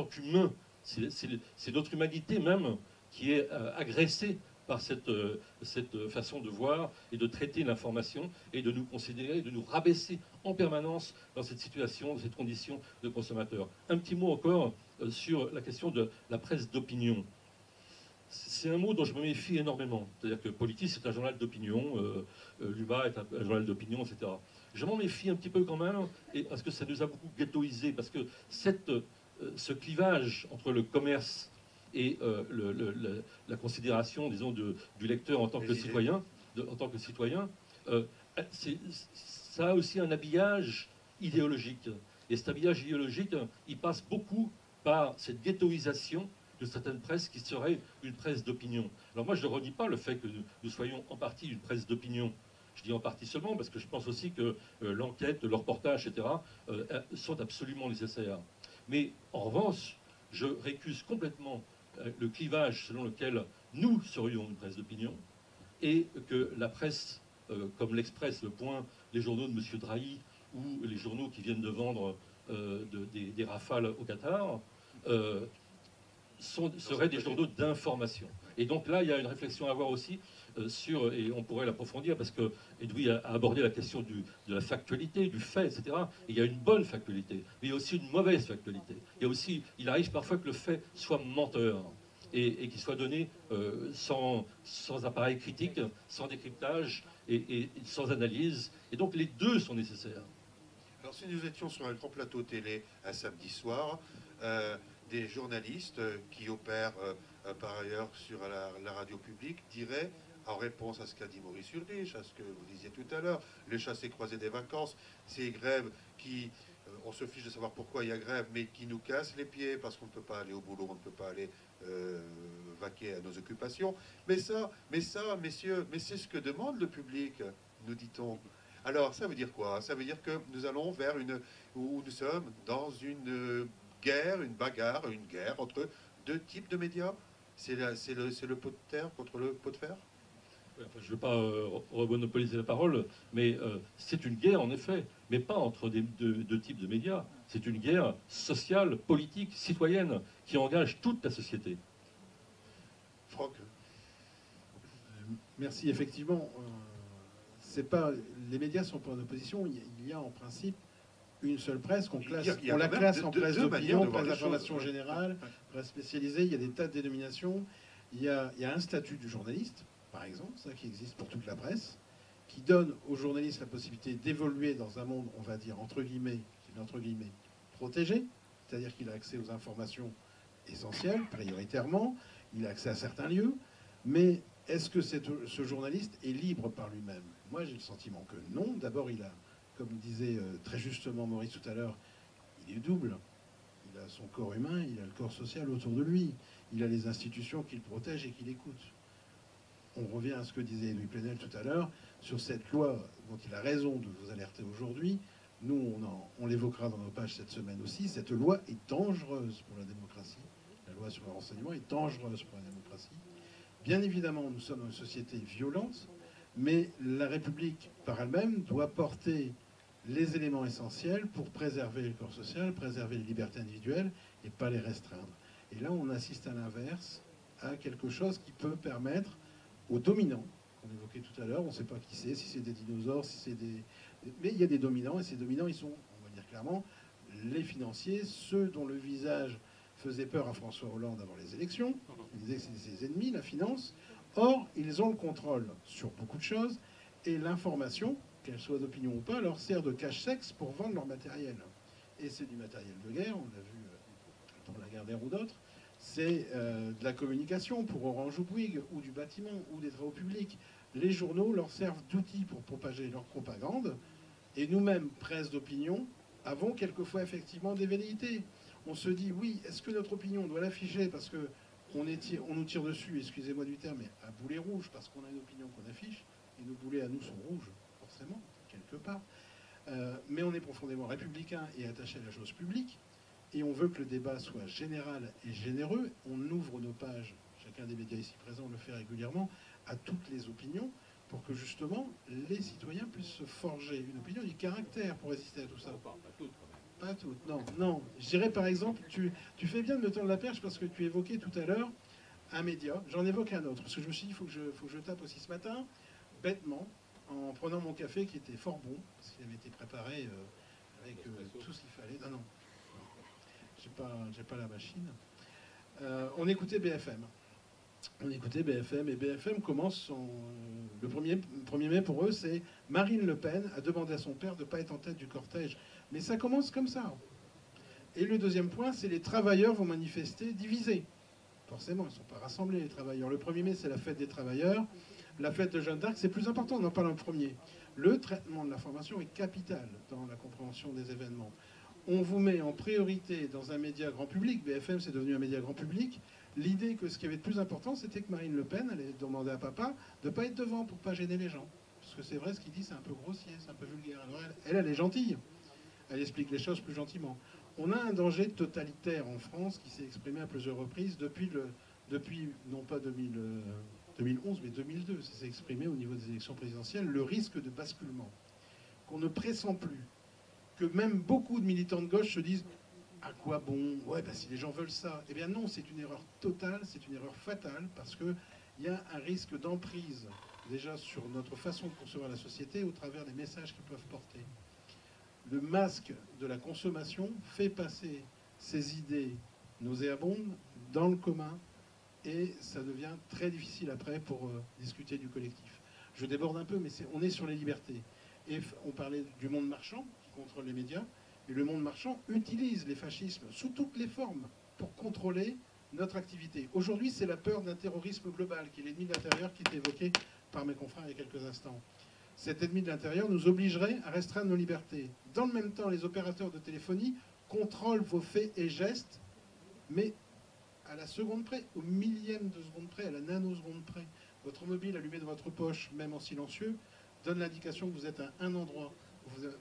qu'humain. C'est notre humanité même qui est agressée par cette façon de voir et de traiter l'information et de nous considérer, de nous rabaisser en permanence dans cette situation, dans cette condition de consommateur. Un petit mot encore sur la question de la presse d'opinion. C'est un mot dont je me méfie énormément. C'est-à-dire que Politis, c'est un journal d'opinion, Luma est un journal d'opinion, etc. Je m'en méfie un petit peu quand même, parce que ça nous a beaucoup ghettoisés, parce que ce clivage entre le commerce et la considération, disons, du lecteur en tant que citoyen, ça a aussi un habillage idéologique. Et cet habillage idéologique, il passe beaucoup par cette ghettoisation de certaines presses qui serait une presse d'opinion. Alors moi, je ne renie pas le fait que nous soyons en partie une presse d'opinion. Je dis en partie seulement parce que je pense aussi que l'enquête, le reportage, etc., sont absolument nécessaires. Mais en revanche, je récuse complètement le clivage selon lequel nous serions une presse d'opinion et que la presse, comme l'Express, Le Point, les journaux de M. Drahi ou les journaux qui viennent de vendre des rafales au Qatar, seraient des journaux d'information. Et donc là, il y a une réflexion à avoir aussi et on pourrait l'approfondir parce que Edoui a abordé la question de la factualité, du fait, etc. Et il y a une bonne factualité, mais il y a aussi une mauvaise factualité. Il arrive parfois que le fait soit menteur et qu'il soit donné sans appareil critique, sans décryptage et sans analyse. Et donc les deux sont nécessaires. Alors si nous étions sur un grand plateau télé un samedi soir, des journalistes qui opèrent par ailleurs sur la radio publique diraient, en réponse à ce qu'a dit Maurice Ulrich, à ce que vous disiez tout à l'heure, les chassés-croisés des vacances, ces grèves qui, on se fiche de savoir pourquoi il y a grève, mais qui nous cassent les pieds parce qu'on ne peut pas aller au boulot, on ne peut pas aller vaquer à nos occupations. Mais ça, messieurs, mais c'est ce que demande le public, nous dit-on. Alors, ça veut dire quoi? Ça veut dire que nous allons où nous sommes dans une guerre, une bagarre, une guerre entre deux types de médias. C'est le pot de terre contre le pot de fer. Enfin, je ne veux pas remonopoliser la parole, mais c'est une guerre en effet, mais pas entre deux types de médias. C'est une guerre sociale, politique, citoyenne, qui engage toute la société. Franck. Merci. Effectivement, les médias sont pas en opposition. Il y a en principe une seule presse qu'on classe. On la classe en presse d'opinion, presse d'information générale, presse spécialisée. Il y a des tas de dénominations. Il y a un statut du journaliste, par exemple, ça qui existe pour toute la presse, qui donne aux journalistes la possibilité d'évoluer dans un monde, on va dire, entre guillemets, protégé, c'est-à-dire qu'il a accès aux informations essentielles, prioritairement, il a accès à certains lieux, mais est-ce que ce journaliste est libre par lui-même? Moi, j'ai le sentiment que non. D'abord, il a, comme disait très justement Maurice tout à l'heure, il est double. Il a son corps humain, il a le corps social autour de lui. Il a les institutions qu'il protège et qu'il écoute. On revient à ce que disait Louis Plenel tout à l'heure sur cette loi dont il a raison de vous alerter aujourd'hui. Nous, on l'évoquera dans nos pages cette semaine aussi. Cette loi est dangereuse pour la démocratie. La loi sur le renseignement est dangereuse pour la démocratie. Bien évidemment, nous sommes dans une société violente, mais la République, par elle-même, doit porter les éléments essentiels pour préserver le corps social, préserver les libertés individuelles et pas les restreindre. Et là, on assiste à l'inverse, à quelque chose qui peut permettre aux dominants, qu'on évoquait tout à l'heure, on ne sait pas qui c'est, si c'est des dinosaures, si c'est des... Mais il y a des dominants, et ces dominants, ils sont, on va dire clairement, les financiers, ceux dont le visage faisait peur à François Hollande avant les élections. Il disait que c'était ses ennemis, la finance. Or, ils ont le contrôle sur beaucoup de choses, et l'information, qu'elle soit d'opinion ou pas, leur sert de cache-sexe pour vendre leur matériel. Et c'est du matériel de guerre, on l'a vu dans la Gardère ou d'autres. C'est de la communication pour Orange ou Bouygues, ou du bâtiment, ou des travaux publics. Les journaux leur servent d'outils pour propager leur propagande. Et nous-mêmes, presse d'opinion, avons quelquefois effectivement des velléités. On se dit, oui, est-ce que notre opinion, on doit l'afficher parce qu'on nous tire dessus, excusez-moi du terme, mais à boulet rouge, parce qu'on a une opinion qu'on affiche, et nos boulets à nous sont rouges, forcément, quelque part. Mais on est profondément républicain et attaché à la chose publique. Et on veut que le débat soit général et généreux. On ouvre nos pages, chacun des médias ici présents le fait régulièrement, à toutes les opinions, pour que justement les citoyens puissent se forger une opinion, du caractère pour résister à tout ça. Pas toutes, quand même. Pas toutes, non, non. Je dirais par exemple, tu fais bien de me tendre la perche parce que tu évoquais tout à l'heure un média. J'en évoque un autre, parce que je me suis dit, il faut que je tape aussi ce matin, bêtement, en prenant mon café qui était fort bon, parce qu'il avait été préparé avec tout ce qu'il fallait. Non, non. J'ai pas la machine. On écoutait BFM. On écoutait BFM et BFM commence le 1er mai pour eux, c'est Marine Le Pen a demandé à son père de ne pas être en tête du cortège. Mais ça commence comme ça. Et le deuxième point, c'est les travailleurs vont manifester divisés. Forcément, ils ne sont pas rassemblés, les travailleurs. Le 1er mai, c'est la fête des travailleurs. La fête de Jeanne d'Arc, c'est plus important, on en parle en premier. Le traitement de l'information est capital dans la compréhension des événements. On vous met en priorité dans un média grand public, BFM c'est devenu un média grand public, l'idée que ce qui avait de plus important, c'était que Marine Le Pen allait demander à papa de ne pas être devant pour ne pas gêner les gens. Parce que c'est vrai, ce qu'il dit, c'est un peu grossier, c'est un peu vulgaire. Alors elle est gentille. Elle explique les choses plus gentiment. On a un danger totalitaire en France qui s'est exprimé à plusieurs reprises depuis non pas 2011, mais 2002. Ça s'est exprimé au niveau des élections présidentielles, le risque de basculement, qu'on ne pressent plus. Que même beaucoup de militants de gauche se disent « à quoi bon? Ouais, bah, si les gens veulent ça. » Eh bien non, c'est une erreur totale, c'est une erreur fatale, parce qu'il y a un risque d'emprise déjà sur notre façon de concevoir la société au travers des messages qu'ils peuvent porter. Le masque de la consommation fait passer ces idées nauséabondes dans le commun, et ça devient très difficile après pour discuter du collectif. Je déborde un peu, mais on est sur les libertés. Et on parlait du monde marchand, contrôle les médias, et le monde marchand utilise les fascismes sous toutes les formes pour contrôler notre activité. Aujourd'hui, c'est la peur d'un terrorisme global, qui est l'ennemi de l'intérieur, qui était évoqué par mes confrères il y a quelques instants. Cet ennemi de l'intérieur nous obligerait à restreindre nos libertés. Dans le même temps, les opérateurs de téléphonie contrôlent vos faits et gestes, mais à la seconde près, au millième de seconde près, à la nanoseconde près. Votre mobile allumé dans votre poche, même en silencieux, donne l'indication que vous êtes à un endroit.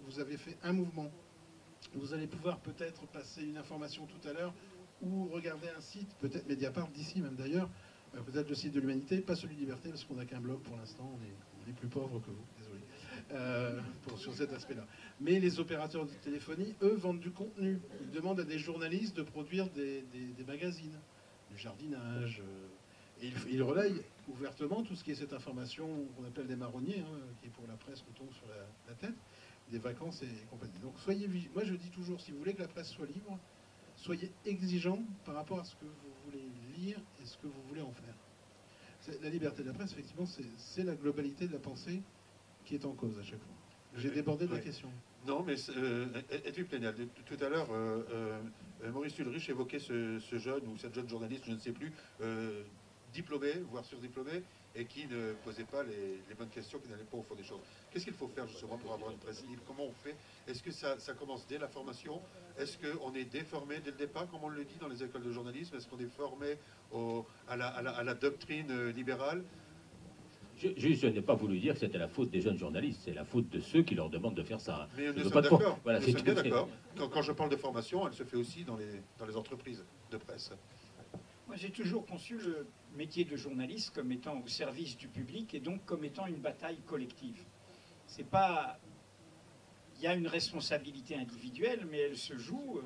Vous avez fait un mouvement. Vous allez pouvoir peut-être passer une information tout à l'heure ou regarder un site, peut-être Mediapart, d'ici même d'ailleurs, peut-être le site de l'Humanité, pas celui de Liberté, parce qu'on n'a qu'un blog pour l'instant, on est plus pauvres que vous, désolé, sur cet aspect-là. Mais les opérateurs de téléphonie, eux, vendent du contenu. Ils demandent à des journalistes de produire des magazines, du jardinage, et ils relayent ouvertement tout ce qui est cette information qu'on appelle des marronniers, hein, qui est pour la presse qu'on tombe sur la tête, des vacances et compagnie. Donc soyez vigilants. Moi je dis toujours, si vous voulez que la presse soit libre, soyez exigeants par rapport à ce que vous voulez lire et ce que vous voulez en faire. La liberté de la presse, effectivement, c'est la globalité de la pensée qui est en cause à chaque fois. J'ai débordé de la question. Non, mais Edwy Plenel, tout à l'heure, Maurice Ulrich évoquait ce jeune ou cette jeune journaliste, je ne sais plus, diplômée, voire surdiplômée, et qui ne posait pas les bonnes questions, qui n'allait pas au fond des choses. Qu'est-ce qu'il faut faire justement pour avoir une presse libre? Comment on fait? Est-ce que ça commence dès la formation? Est-ce qu'on est déformé dès le départ, comme on le dit dans les écoles de journalisme? Est-ce qu'on est formé à la doctrine libérale? Je n'ai pas voulu dire que c'était la faute des jeunes journalistes, c'est la faute de ceux qui leur demandent de faire ça. Mais nous sommes d'accord. Voilà, nous sommes bien d'accord. Quand je parle de formation, elle se fait aussi dans les entreprises de presse. Moi, j'ai toujours conçu le métier de journaliste comme étant au service du public et donc comme étant une bataille collective. C'est pas... Il y a une responsabilité individuelle, mais elle se joue...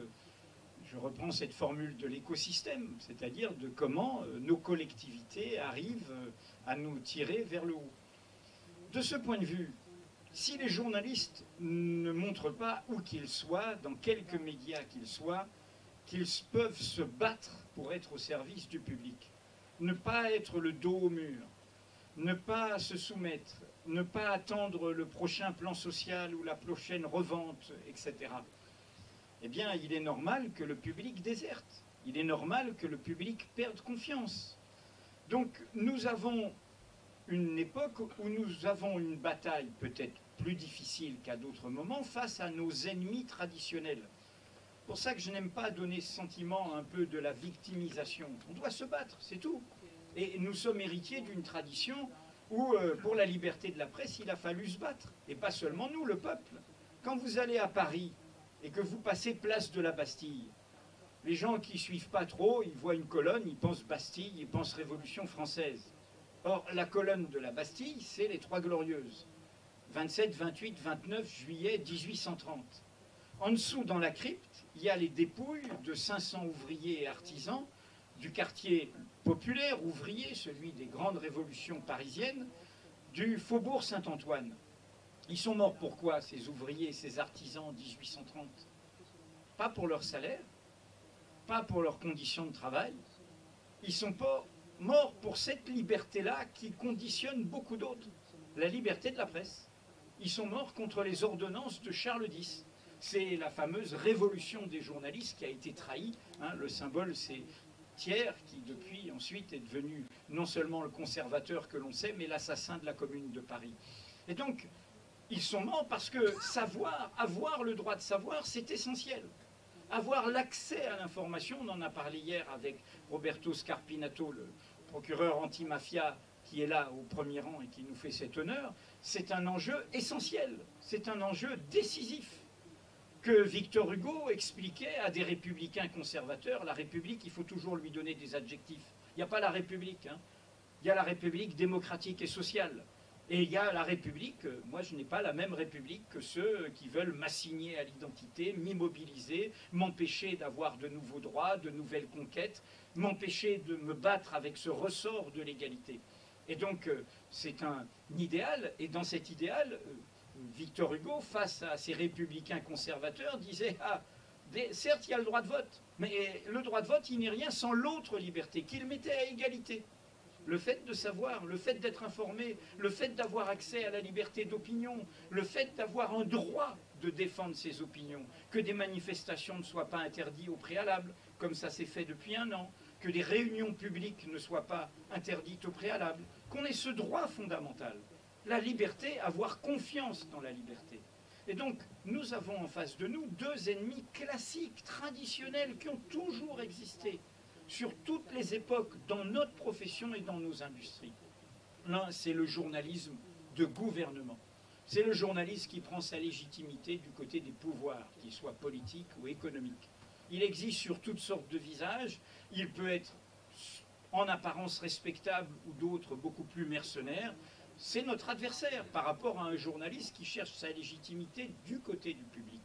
Je reprends cette formule de l'écosystème, c'est-à-dire de comment nos collectivités arrivent à nous tirer vers le haut. De ce point de vue, si les journalistes ne montrent pas où qu'ils soient, dans quelques médias qu'ils soient, qu'ils peuvent se battre pour être au service du public, ne pas être le dos au mur, ne pas se soumettre, ne pas attendre le prochain plan social ou la prochaine revente, etc., eh bien, il est normal que le public déserte. Il est normal que le public perde confiance. Donc, nous avons une époque où nous avons une bataille peut-être plus difficile qu'à d'autres moments face à nos ennemis traditionnels. C'est pour ça que je n'aime pas donner ce sentiment un peu de la victimisation. On doit se battre, c'est tout. Et nous sommes héritiers d'une tradition où, pour la liberté de la presse, il a fallu se battre. Et pas seulement nous, le peuple. Quand vous allez à Paris, et que vous passez place de la Bastille, les gens qui ne suivent pas trop, ils voient une colonne, ils pensent Bastille, ils pensent Révolution française. Or, la colonne de la Bastille, c'est les Trois Glorieuses. 27, 28, 29 juillet 1830. En dessous, dans la crypte, il y a les dépouilles de 500 ouvriers et artisans du quartier populaire, ouvrier, celui des grandes révolutions parisiennes, du faubourg Saint-Antoine. Ils sont morts pourquoi, ces ouvriers, ces artisans en 1830? Pas pour leur salaire, pas pour leurs conditions de travail. Ils sont pas morts pour cette liberté-là qui conditionne beaucoup d'autres. La liberté de la presse. Ils sont morts contre les ordonnances de Charles X. C'est la fameuse révolution des journalistes qui a été trahie. Hein, le symbole, c'est Thiers, qui depuis ensuite est devenu non seulement le conservateur que l'on sait, mais l'assassin de la Commune de Paris. Et donc, ils sont morts parce que savoir, avoir le droit de savoir, c'est essentiel. Avoir l'accès à l'information, on en a parlé hier avec Roberto Scarpinato, le procureur anti-mafia qui est là au premier rang et qui nous fait cet honneur, c'est un enjeu essentiel, c'est un enjeu décisif que Victor Hugo expliquait à des républicains conservateurs. La République, il faut toujours lui donner des adjectifs. Il n'y a pas la République, hein. Il y a la République démocratique et sociale. Et il y a la République, moi je n'ai pas la même République que ceux qui veulent m'assigner à l'identité, m'immobiliser, m'empêcher d'avoir de nouveaux droits, de nouvelles conquêtes, m'empêcher de me battre avec ce ressort de l'égalité. Et donc c'est un idéal, et dans cet idéal, Victor Hugo, face à ces républicains conservateurs, disait « Ah, certes il y a le droit de vote, mais le droit de vote il n'est rien sans l'autre liberté, qu'il mettait à égalité ». Le fait de savoir, le fait d'être informé, le fait d'avoir accès à la liberté d'opinion, le fait d'avoir un droit de défendre ses opinions, que des manifestations ne soient pas interdites au préalable, comme ça s'est fait depuis 1 an, que des réunions publiques ne soient pas interdites au préalable, qu'on ait ce droit fondamental, la liberté, avoir confiance dans la liberté. Et donc, nous avons en face de nous 2 ennemis classiques, traditionnels, qui ont toujours existé sur toutes les époques, dans notre profession et dans nos industries. L'un, c'est le journalisme de gouvernement. C'est le journaliste qui prend sa légitimité du côté des pouvoirs, qu'ils soient politiques ou économiques. Il existe sur toutes sortes de visages. Il peut être en apparence respectable ou d'autres beaucoup plus mercenaires. C'est notre adversaire par rapport à un journaliste qui cherche sa légitimité du côté du public.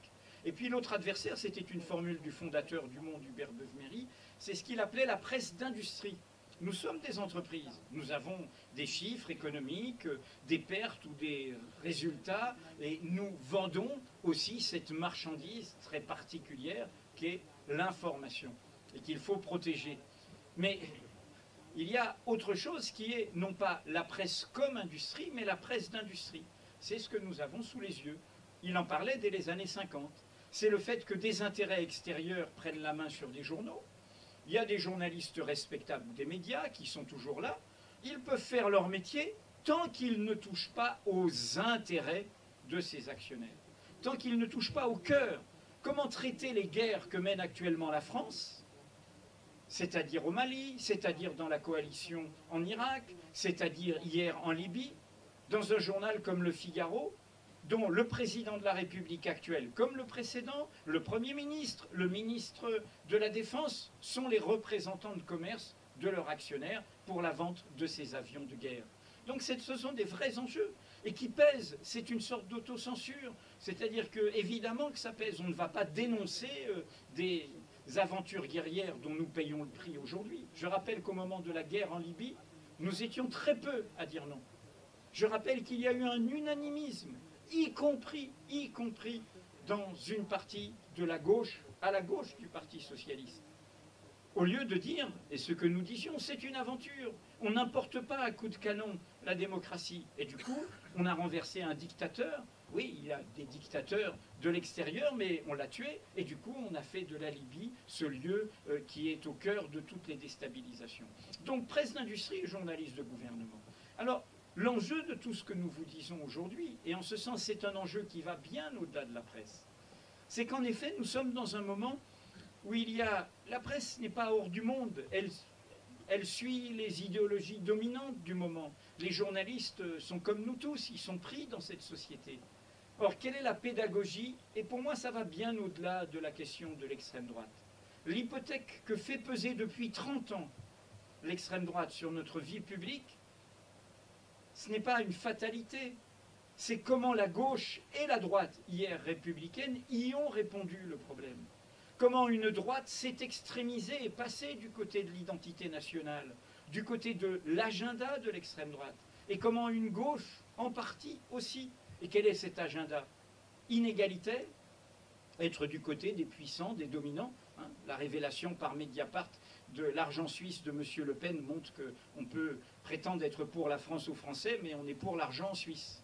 Et puis l'autre adversaire, c'était une formule du fondateur du Monde, Hubert Beuve-Méry, c'est ce qu'il appelait la presse d'industrie. Nous sommes des entreprises, nous avons des chiffres économiques, des pertes ou des résultats, et nous vendons aussi cette marchandise très particulière qu'est l'information, et qu'il faut protéger. Mais il y a autre chose qui est non pas la presse comme industrie, mais la presse d'industrie. c'est ce que nous avons sous les yeux. Il en parlait dès les années 50. C'est le fait que des intérêts extérieurs prennent la main sur des journaux. Il y a des journalistes respectables des médias qui sont toujours là. Ils peuvent faire leur métier tant qu'ils ne touchent pas aux intérêts de ces actionnaires, tant qu'ils ne touchent pas au cœur. Comment traiter les guerres que mène actuellement la France, c'est-à-dire au Mali, c'est-à-dire dans la coalition en Irak, c'est-à-dire hier en Libye, dans un journal comme Le Figaro, dont le président de la République actuelle, comme le précédent, le Premier ministre, le ministre de la Défense, sont les représentants de commerce de leurs actionnaires pour la vente de ces avions de guerre. Donc ce sont des vrais enjeux et qui pèsent. C'est une sorte d'autocensure. C'est-à-dire que, évidemment que ça pèse. On ne va pas dénoncer des aventures guerrières dont nous payons le prix aujourd'hui. Je rappelle qu'au moment de la guerre en Libye, nous étions très peu à dire non. Je rappelle qu'il y a eu un unanimisme, y compris dans une partie de la gauche, à la gauche du Parti socialiste. Au lieu de dire, et ce que nous disions, c'est une aventure, on n'importe pas à coups de canon la démocratie. Et du coup, on a renversé un dictateur. Oui, il y a des dictateurs de l'extérieur, mais on l'a tué. Et du coup, on a fait de la Libye ce lieu qui est au cœur de toutes les déstabilisations. Donc, presse d'industrie et journalistes de gouvernement. Alors, l'enjeu de tout ce que nous vous disons aujourd'hui, et en ce sens, c'est un enjeu qui va bien au-delà de la presse, c'est qu'en effet, nous sommes dans un moment où la presse n'est pas hors du monde, elle suit les idéologies dominantes du moment. Les journalistes sont comme nous tous, ils sont pris dans cette société. Or, quelle est la pédagogie? Et pour moi, ça va bien au-delà de la question de l'extrême droite. L'hypothèque que fait peser depuis 30 ans l'extrême droite sur notre vie publique, ce n'est pas une fatalité, c'est comment la gauche et la droite, hier républicaine, y ont répondu le problème. Comment une droite s'est extrémisée et passée du côté de l'identité nationale, du côté de l'agenda de l'extrême droite, et comment une gauche, en partie aussi. Et quel est cet agenda? Inégalitaire, être du côté des puissants, des dominants. La révélation par Mediapart de l'argent suisse de M. Le Pen montre qu'on peut prétendre être pour la France aux Français, mais on est pour l'argent suisse.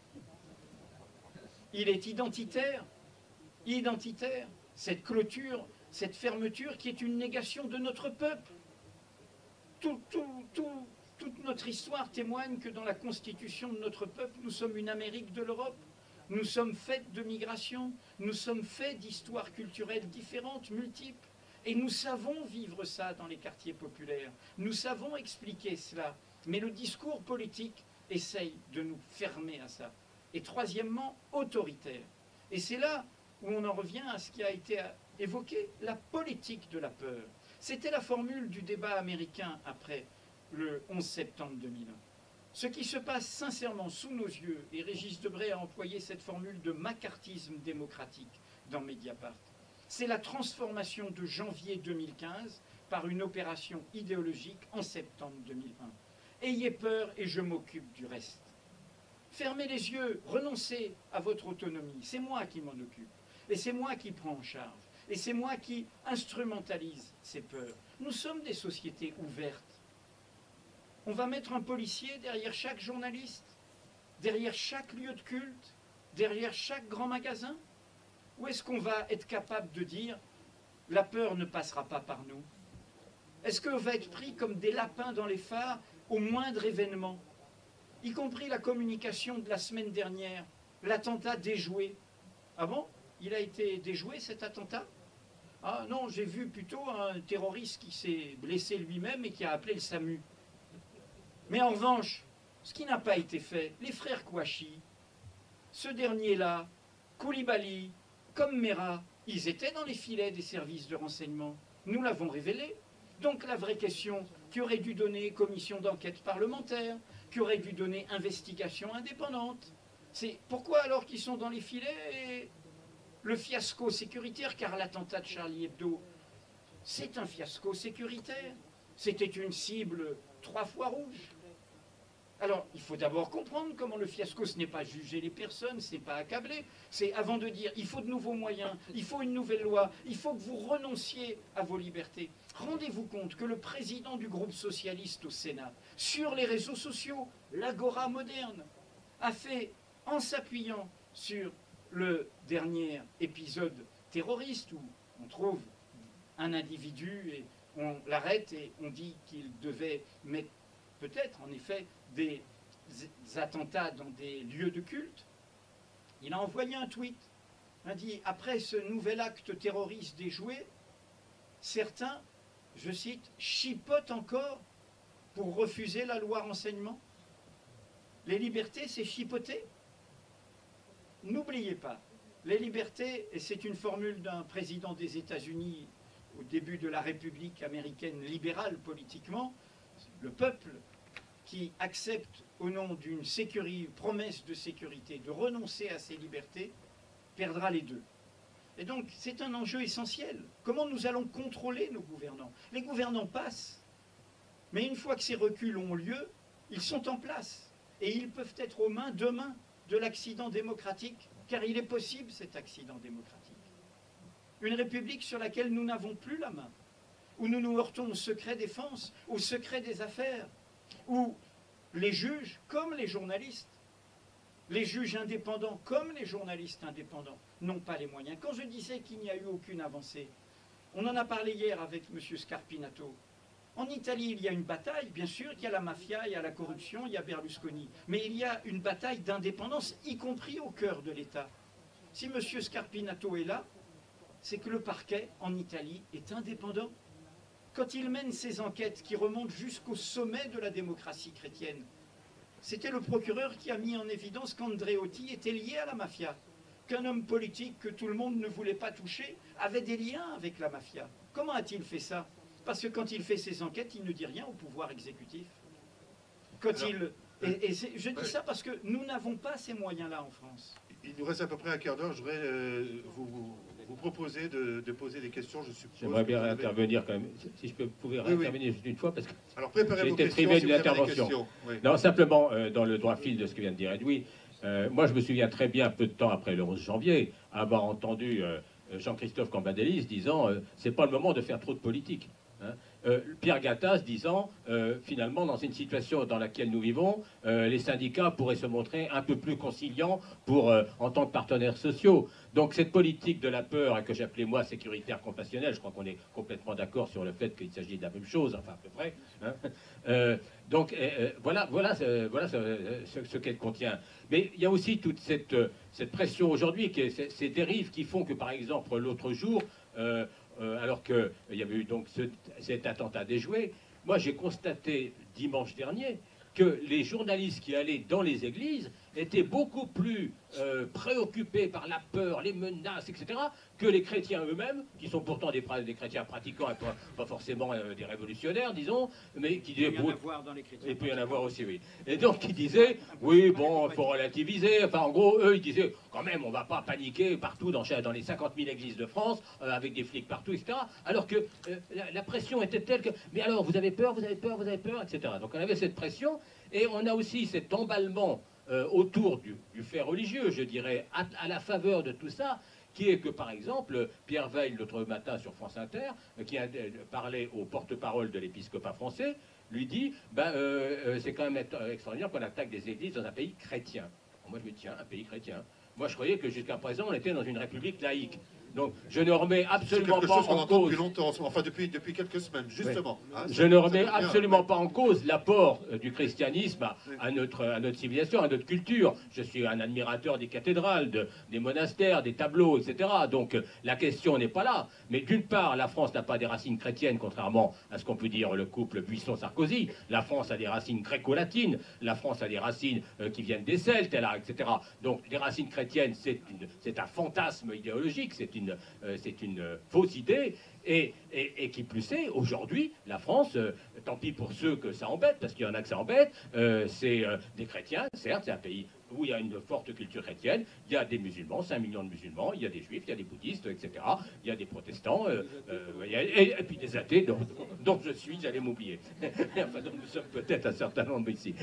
Il est identitaire, cette clôture, cette fermeture qui est une négation de notre peuple. Toute notre histoire témoigne que dans la constitution de notre peuple, nous sommes une Amérique de l'Europe. Nous sommes faits de migration, nous sommes faits d'histoires culturelles différentes, multiples. Et nous savons vivre ça dans les quartiers populaires. Nous savons expliquer cela. Mais le discours politique essaye de nous fermer à ça. Et troisièmement, autoritaire. Et c'est là où on en revient à ce qui a été évoqué, la politique de la peur. C'était la formule du débat américain après le 11 septembre 2001. Ce qui se passe sincèrement sous nos yeux, et Régis Debray a employé cette formule de macartisme démocratique dans Mediapart, c'est la transformation de janvier 2015 par une opération idéologique en septembre 2001. Ayez peur et je m'occupe du reste. Fermez les yeux, renoncez à votre autonomie. C'est moi qui m'en occupe. Et c'est moi qui prends en charge. Et c'est moi qui instrumentalise ces peurs. Nous sommes des sociétés ouvertes. On va mettre un policier derrière chaque journaliste, derrière chaque lieu de culte, derrière chaque grand magasin? Ou est-ce qu'on va être capable de dire « la peur ne passera pas par nous » Est-ce qu'on va être pris comme des lapins dans les phares au moindre événement? Y compris la communication de la semaine dernière, l'attentat déjoué. Ah bon? Il a été déjoué cet attentat? Ah non, j'ai vu plutôt un terroriste qui s'est blessé lui-même et qui a appelé le SAMU. Mais en revanche, ce qui n'a pas été fait, les frères Kouachi, ce dernier-là, Koulibaly, comme Mera, ils étaient dans les filets des services de renseignement. Nous l'avons révélé. Donc la vraie question, qui aurait dû donner commission d'enquête parlementaire, qui aurait dû donner investigation indépendante, c'est pourquoi alors qu'ils sont dans les filets et le fiasco sécuritaire, car l'attentat de Charlie Hebdo, c'est un fiasco sécuritaire. C'était une cible 3 fois rouge. Alors, il faut d'abord comprendre comment le fiasco, ce n'est pas juger les personnes, ce n'est pas accabler. C'est avant de dire, il faut de nouveaux moyens, il faut une nouvelle loi, il faut que vous renonciez à vos libertés. Rendez-vous compte que le président du groupe socialiste au Sénat, sur les réseaux sociaux, l'Agora moderne, a fait en s'appuyant sur le dernier épisode terroriste où on trouve un individu et on l'arrête et on dit qu'il devait mettre peut-être en effet des attentats dans des lieux de culte. Il a envoyé un tweet. Il a dit, après ce nouvel acte terroriste déjoué, certains, je cite, chipotent encore pour refuser la loi renseignement. Les libertés, c'est chipoter. N'oubliez pas, les libertés, et c'est une formule d'un président des États-Unis au début de la République américaine libérale politiquement, le peuple qui accepte au nom d'une promesse de sécurité de renoncer à ses libertés, perdra les deux. Et donc c'est un enjeu essentiel. Comment nous allons contrôler nos gouvernants? Les gouvernants passent, mais une fois que ces reculs ont lieu, ils sont en place. Et ils peuvent être aux mains demain de l'accident démocratique, car il est possible cet accident démocratique. Une république sur laquelle nous n'avons plus la main, où nous nous heurtons au secret défense, au secret des affaires, où les juges, comme les juges indépendants, comme les journalistes indépendants, n'ont pas les moyens. Quand je disais qu'il n'y a eu aucune avancée, on en a parlé hier avec M. Scarpinato. En Italie, il y a une bataille, bien sûr, il y a la mafia, il y a la corruption, il y a Berlusconi, mais il y a une bataille d'indépendance, y compris au cœur de l'État. Si M. Scarpinato est là, c'est que le parquet en Italie est indépendant. Quand il mène ses enquêtes qui remontent jusqu'au sommet de la démocratie chrétienne, c'était le procureur qui a mis en évidence qu'Andreotti était lié à la mafia, qu'un homme politique que tout le monde ne voulait pas toucher avait des liens avec la mafia. Comment a-t-il fait ça? Parce que quand il fait ses enquêtes, il ne dit rien au pouvoir exécutif. Je dis ça parce que nous n'avons pas ces moyens-là en France. Il nous reste à peu près un quart d'heure. Je voudrais vous proposer de poser des questions. J'aimerais bien intervenir quand même. Si je pouvais intervenir juste une fois, parce que j'ai été privé d'une intervention. Oui. Non, simplement, dans le droit fil de ce que vient de dire Edoui, moi je me souviens très bien, peu de temps après le 11 janvier, avoir entendu Jean-Christophe Cambadélis disant c'est pas le moment de faire trop de politique. Hein. Pierre Gattaz disant finalement dans une situation dans laquelle nous vivons, les syndicats pourraient se montrer un peu plus conciliants en tant que partenaires sociaux. Donc cette politique de la peur, que j'appelais moi sécuritaire compassionnelle, je crois qu'on est complètement d'accord sur le fait qu'il s'agit de la même chose, enfin à peu près. Hein. Voilà ce qu'elle contient. Mais il y a aussi toute cette pression aujourd'hui, ces dérives qui font que par exemple l'autre jour, alors qu'il y avait eu donc cet attentat déjoué, moi j'ai constaté dimanche dernier que les journalistes qui allaient dans les églises étaient beaucoup plus préoccupés par la peur, les menaces, etc., que les chrétiens eux-mêmes, qui sont pourtant des chrétiens pratiquants et pas forcément des révolutionnaires, disons, mais qui disaient... Il peut y en avoir aussi, oui. Et donc, qui disaient, oui, bon, il faut relativiser. Enfin, en gros, eux, ils disaient, quand même, on ne va pas paniquer partout dans les 50 000 églises de France, avec des flics partout, etc. Alors que la pression était telle que... Mais alors, vous avez peur, etc. Donc, on avait cette pression, et on a aussi cet emballement autour du fait religieux, je dirais, à la faveur de tout ça, qui est que, par exemple, Pierre Veil, l'autre matin sur France Inter, qui a parlé au porte-parole de l'épiscopat français, lui dit c'est quand même extraordinaire qu'on attaque des églises dans un pays chrétien. Moi, je me dis, tiens, un pays chrétien. Moi, je croyais que jusqu'à présent, on était dans une république laïque. Donc, je ne remets absolument pas en cause... Depuis longtemps, enfin depuis quelques semaines, justement. Oui. Hein, je ne remets absolument pas en cause l'apport du christianisme à notre civilisation, à notre culture. Je suis un admirateur des cathédrales, des monastères, des tableaux, etc. Donc, la question n'est pas là. Mais d'une part, la France n'a pas des racines chrétiennes, contrairement à ce qu'on peut dire le couple Buisson-Sarkozy. La France a des racines gréco-latines. La France a des racines qui viennent des Celtes, etc. Donc, les racines chrétiennes, c'est un fantasme idéologique, c'est une fausse idée, et qui plus est, aujourd'hui, la France, tant pis pour ceux que ça embête, parce qu'il y en a que ça embête, c'est des chrétiens, certes, c'est un pays où il y a une forte culture chrétienne, il y a des musulmans, 5 millions de musulmans, il y a des juifs, il y a des bouddhistes, etc., il y a des protestants, et puis des athées, dont je suis, j'allais m'oublier. Enfin, donc nous sommes peut-être un certain nombre ici.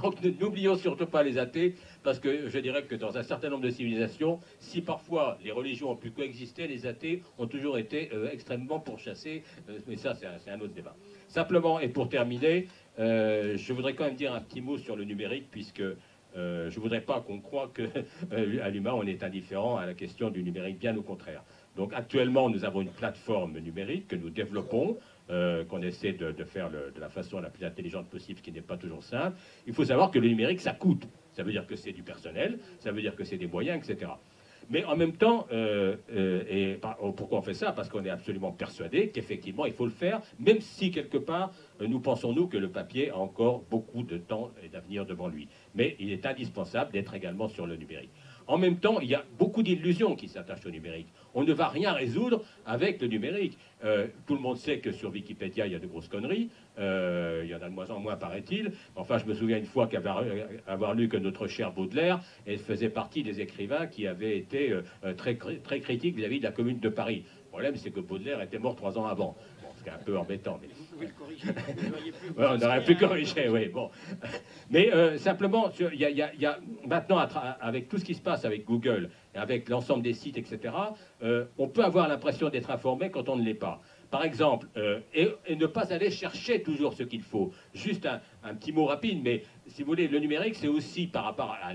Donc n'oublions surtout pas les athées, parce que je dirais que dans un certain nombre de civilisations, si parfois les religions ont pu coexister, les athées ont toujours été extrêmement pourchassés, mais ça c'est un autre débat. Simplement, et pour terminer, je voudrais quand même dire un petit mot sur le numérique, puisque Je ne voudrais pas qu'on croie qu'à l'UMA, on est indifférent à la question du numérique, bien au contraire. Donc actuellement, nous avons une plateforme numérique que nous développons, qu'on essaie de faire de la façon la plus intelligente possible, ce qui n'est pas toujours simple. Il faut savoir que le numérique, ça coûte. Ça veut dire que c'est du personnel, ça veut dire que c'est des moyens, etc. Mais en même temps, pourquoi on fait ça? Parce qu'on est absolument persuadé qu'effectivement, il faut le faire, même si quelque part, nous pensons-nous que le papier a encore beaucoup de temps et d'avenir devant lui. Mais il est indispensable d'être également sur le numérique. En même temps, il y a beaucoup d'illusions qui s'attachent au numérique. On ne va rien résoudre avec le numérique. Tout le monde sait que sur Wikipédia, il y a de grosses conneries. Il y en a de moins en moins, paraît-il. Enfin, je me souviens une fois avoir lu que notre cher Baudelaire faisait partie des écrivains qui avaient été très critiques vis-à-vis de la Commune de Paris. Le problème, c'est que Baudelaire était mort 3 ans avant. Bon, c'est un peu embêtant. Mais... Vous pouvez le corriger. Vous Ouais, on aurait pu corriger, oui. Bon. Mais simplement, il y a maintenant, avec tout ce qui se passe avec Google et avec l'ensemble des sites, etc., on peut avoir l'impression d'être informé quand on ne l'est pas. Par exemple, et ne pas aller chercher toujours ce qu'il faut. Juste un petit mot rapide, mais si vous voulez, le numérique, c'est aussi par rapport à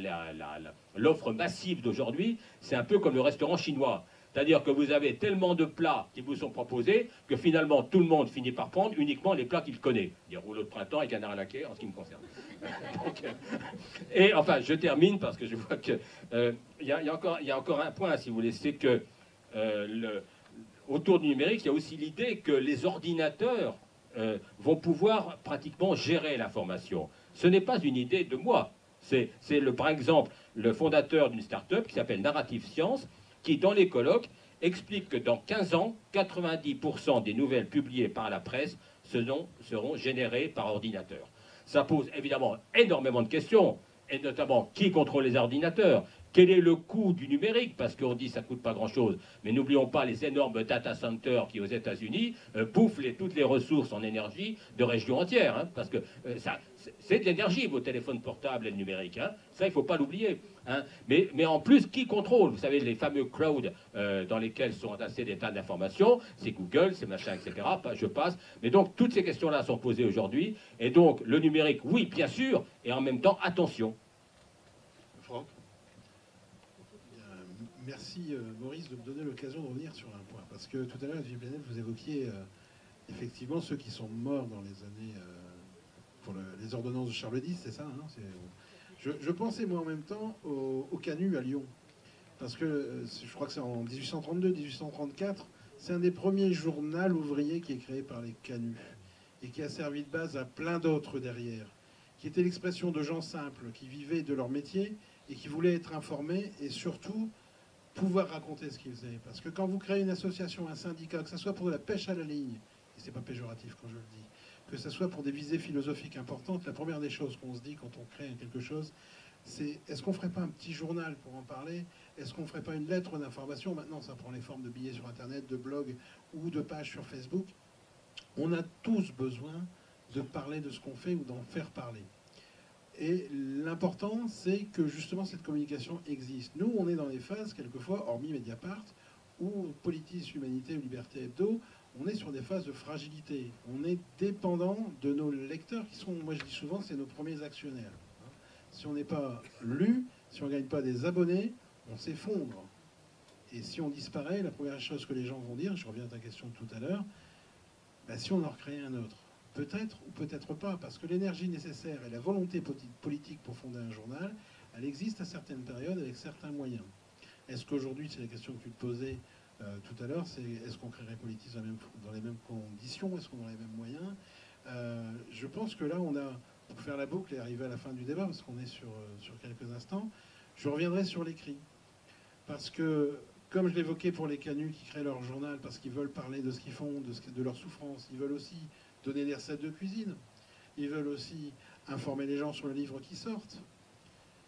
l'offre massive d'aujourd'hui, c'est un peu comme le restaurant chinois. C'est-à-dire que vous avez tellement de plats qui vous sont proposés que finalement tout le monde finit par prendre uniquement les plats qu'il connaît. Des rouleaux de printemps et canard à laquer en ce qui me concerne. Donc, et enfin, je termine parce que je vois que il y a encore un point, si vous voulez, c'est que autour du numérique, il y a aussi l'idée que les ordinateurs vont pouvoir pratiquement gérer l'information. Ce n'est pas une idée de moi. C'est par exemple le fondateur d'une start-up qui s'appelle Narrative Science, qui, dans les colloques, explique que dans 15 ans, 90% des nouvelles publiées par la presse seront générées par ordinateur. Ça pose évidemment énormément de questions, et notamment qui contrôle les ordinateurs, quel est le coût du numérique, parce qu'on dit que ça ne coûte pas grand-chose, mais n'oublions pas les énormes data centers qui, aux États-Unis, bouffent toutes les ressources en énergie de régions entières, hein, parce que c'est de l'énergie, vos téléphones portables et le numérique, hein, ça, il ne faut pas l'oublier. Hein. Mais en plus, qui contrôle? Vous savez, les fameux clouds dans lesquels sont entassés des tas d'informations, c'est Google, c'est machin, etc., je passe. Mais donc, toutes ces questions-là sont posées aujourd'hui, et donc, le numérique, oui, bien sûr, et en même temps, attention. Franck? Merci Maurice de me donner l'occasion de revenir sur un point. Parce que tout à l'heure, Edwige Plenel, vous évoquiez effectivement ceux qui sont morts dans les années... pour les ordonnances de Charles X, c'est ça, hein, je pensais moi en même temps au Canut à Lyon. Parce que je crois que c'est en 1832-1834, c'est un des premiers journaux ouvriers qui est créé par les Canuts. Et qui a servi de base à plein d'autres derrière. Qui était l'expression de gens simples, qui vivaient de leur métier et qui voulaient être informés et surtout pouvoir raconter ce qu'ils faisaient. Parce que quand vous créez une association, un syndicat, que ce soit pour de la pêche à la ligne, et c'est pas péjoratif quand je le dis, que ce soit pour des visées philosophiques importantes, la première des choses qu'on se dit quand on crée quelque chose, c'est est-ce qu'on ferait pas un petit journal pour en parler? Est-ce qu'on ferait pas une lettre d'information? Maintenant, ça prend les formes de billets sur Internet, de blogs ou de pages sur Facebook. On a tous besoin de parler de ce qu'on fait ou d'en faire parler. Et l'important, c'est que justement cette communication existe. Nous, on est dans les phases, quelquefois, hormis Mediapart, ou Politis, Humanité ou Liberté Hebdo, on est sur des phases de fragilité. On est dépendant de nos lecteurs qui sont, moi je dis souvent, c'est nos premiers actionnaires. Si on n'est pas lu, si on ne gagne pas des abonnés, on s'effondre. Et si on disparaît, la première chose que les gens vont dire, je reviens à ta question de tout à l'heure, ben, si on en recrée un autre. Peut-être ou peut-être pas, parce que l'énergie nécessaire et la volonté politique pour fonder un journal, elle existe à certaines périodes avec certains moyens. Est-ce qu'aujourd'hui, c'est la question que tu te posais tout à l'heure, c'est est-ce qu'on créerait Politis dans les mêmes conditions, est-ce qu'on aurait les mêmes moyens? Je pense que là, on a, pour faire la boucle et arriver à la fin du débat, parce qu'on est sur quelques instants, je reviendrai sur l'écrit. Parce que, comme je l'évoquais pour les Canuts qui créent leur journal, parce qu'ils veulent parler de ce qu'ils font, de leur souffrance, ils veulent aussi donner des recettes de cuisine. Ils veulent aussi informer les gens sur le livre qui sortent.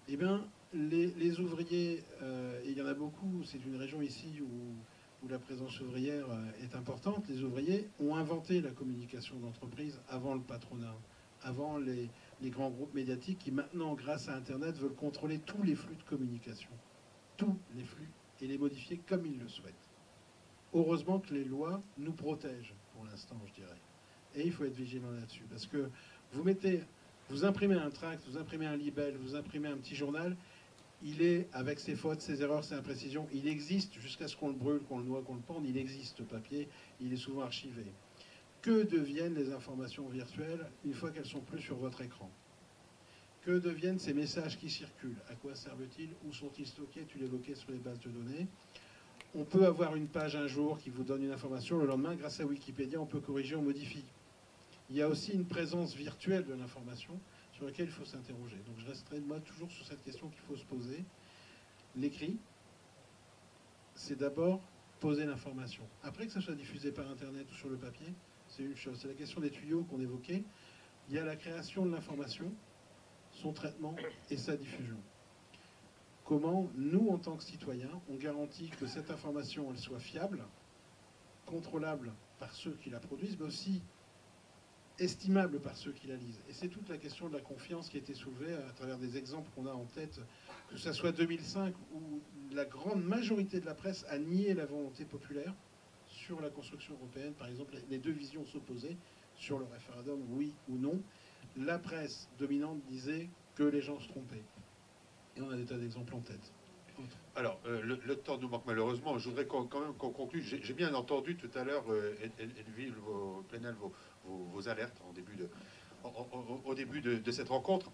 Eh bien, les ouvriers, et il y en a beaucoup, c'est une région ici où la présence ouvrière est importante, les ouvriers ont inventé la communication d'entreprise avant le patronat, avant les grands groupes médiatiques qui maintenant, grâce à Internet, veulent contrôler tous les flux de communication. Tous les flux, et les modifier comme ils le souhaitent. Heureusement que les lois nous protègent, pour l'instant, je dirais. Et il faut être vigilant là-dessus. Parce que vous mettez Vous imprimez un tract, vous imprimez un libelle, vous imprimez un petit journal, il est, avec ses fautes, ses erreurs, ses imprécisions, il existe jusqu'à ce qu'on le brûle, qu'on le noie, qu'on le pende, il existe, le papier, il est souvent archivé. Que deviennent les informations virtuelles une fois qu'elles sont plus sur votre écran? Que deviennent ces messages qui circulent? À quoi servent-ils? Où sont-ils stockés? Tu l'évoquais sur les bases de données. On peut avoir une page un jour qui vous donne une information, le lendemain, grâce à Wikipédia, on peut corriger, on modifie. Il y a aussi une présence virtuelle de l'information sur laquelle il faut s'interroger. Donc je resterai moi toujours sur cette question qu'il faut se poser. L'écrit, c'est d'abord poser l'information. Après que ça soit diffusé par Internet ou sur le papier, c'est une chose. C'est la question des tuyaux qu'on évoquait. Il y a la création de l'information, son traitement et sa diffusion. Comment, nous, en tant que citoyens, on garantit que cette information, elle soit fiable, contrôlable par ceux qui la produisent, mais aussi estimable par ceux qui la lisent. Et c'est toute la question de la confiance qui a été soulevée à travers des exemples qu'on a en tête, que ce soit 2005, où la grande majorité de la presse a nié la volonté populaire sur la construction européenne. Par exemple, les deux visions s'opposaient sur le référendum, oui ou non. La presse dominante disait que les gens se trompaient. Et on a des tas d'exemples en tête. Alors, le temps nous manque malheureusement. Je voudrais quand même qu'on conclue. J'ai bien entendu tout à l'heure, Edwige Plenel, vos alertes au début de cette rencontre.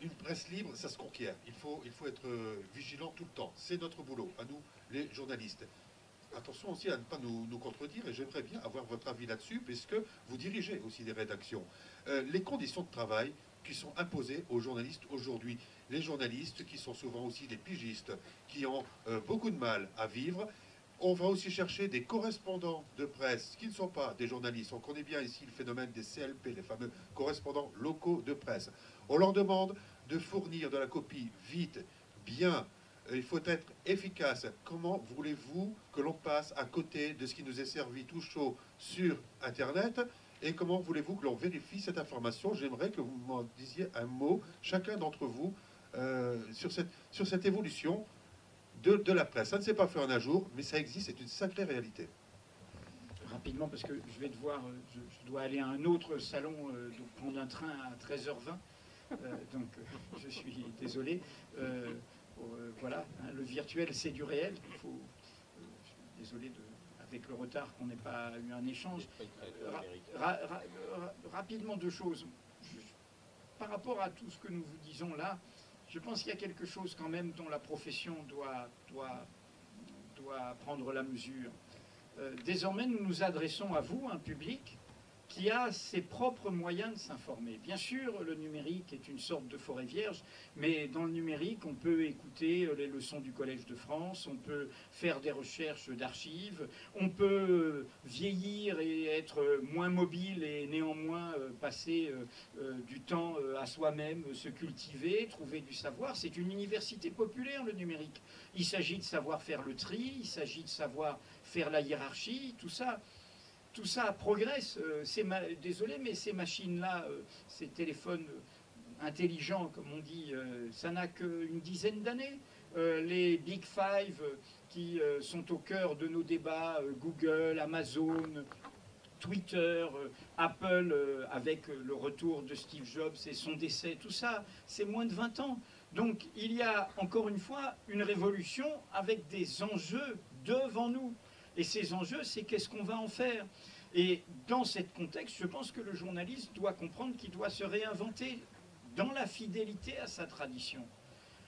Une presse libre, ça se conquiert. Il faut être vigilant tout le temps. C'est notre boulot, à nous, les journalistes. Attention aussi à ne pas nous contredire, et j'aimerais bien avoir votre avis là-dessus, puisque vous dirigez aussi des rédactions. Les conditions de travail qui sont imposées aux journalistes aujourd'hui. Les journalistes qui sont souvent aussi des pigistes, qui ont beaucoup de mal à vivre. On va aussi chercher des correspondants de presse qui ne sont pas des journalistes. On connaît bien ici le phénomène des CLP, les fameux correspondants locaux de presse. On leur demande de fournir de la copie vite, bien. Il faut être efficace. Comment voulez-vous que l'on passe à côté de ce qui nous est servi tout chaud sur Internet? Et comment voulez-vous que l'on vérifie cette information? J'aimerais que vous m'en disiez un mot, chacun d'entre vous, sur cette évolution de la presse. Ça ne s'est pas fait en un jour, mais ça existe, c'est une sacrée réalité. Rapidement, parce que je vais devoir, je dois aller à un autre salon, donc prendre un train à 13h20. Donc je suis désolé. Voilà, hein, le virtuel, c'est du réel. Je suis désolé avec le retard qu'on n'ait pas eu un échange. Rapidement, deux choses. Par rapport à tout ce que nous vous disons là, je pense qu'il y a quelque chose quand même dont la profession doit prendre la mesure. Désormais, nous nous adressons à vous, un public qui a ses propres moyens de s'informer. Bien sûr, le numérique est une sorte de forêt vierge, mais dans le numérique, on peut écouter les leçons du Collège de France, on peut faire des recherches d'archives, on peut vieillir et être moins mobile et néanmoins passer du temps à soi-même, se cultiver, trouver du savoir. C'est une université populaire, le numérique. Il s'agit de savoir faire le tri, il s'agit de savoir faire la hiérarchie, tout ça. Tout ça progresse. Désolé, mais ces machines-là, ces téléphones intelligents, comme on dit, ça n'a qu'une dizaine d'années. Les Big Five qui sont au cœur de nos débats, Google, Amazon, Twitter, Apple, avec le retour de Steve Jobs et son décès, tout ça, c'est moins de 20 ans. Donc il y a, encore une fois, une révolution avec des enjeux devant nous. Et ces enjeux, c'est qu'est-ce qu'on va en faire? Et dans ce contexte, je pense que le journaliste doit comprendre qu'il doit se réinventer dans la fidélité à sa tradition.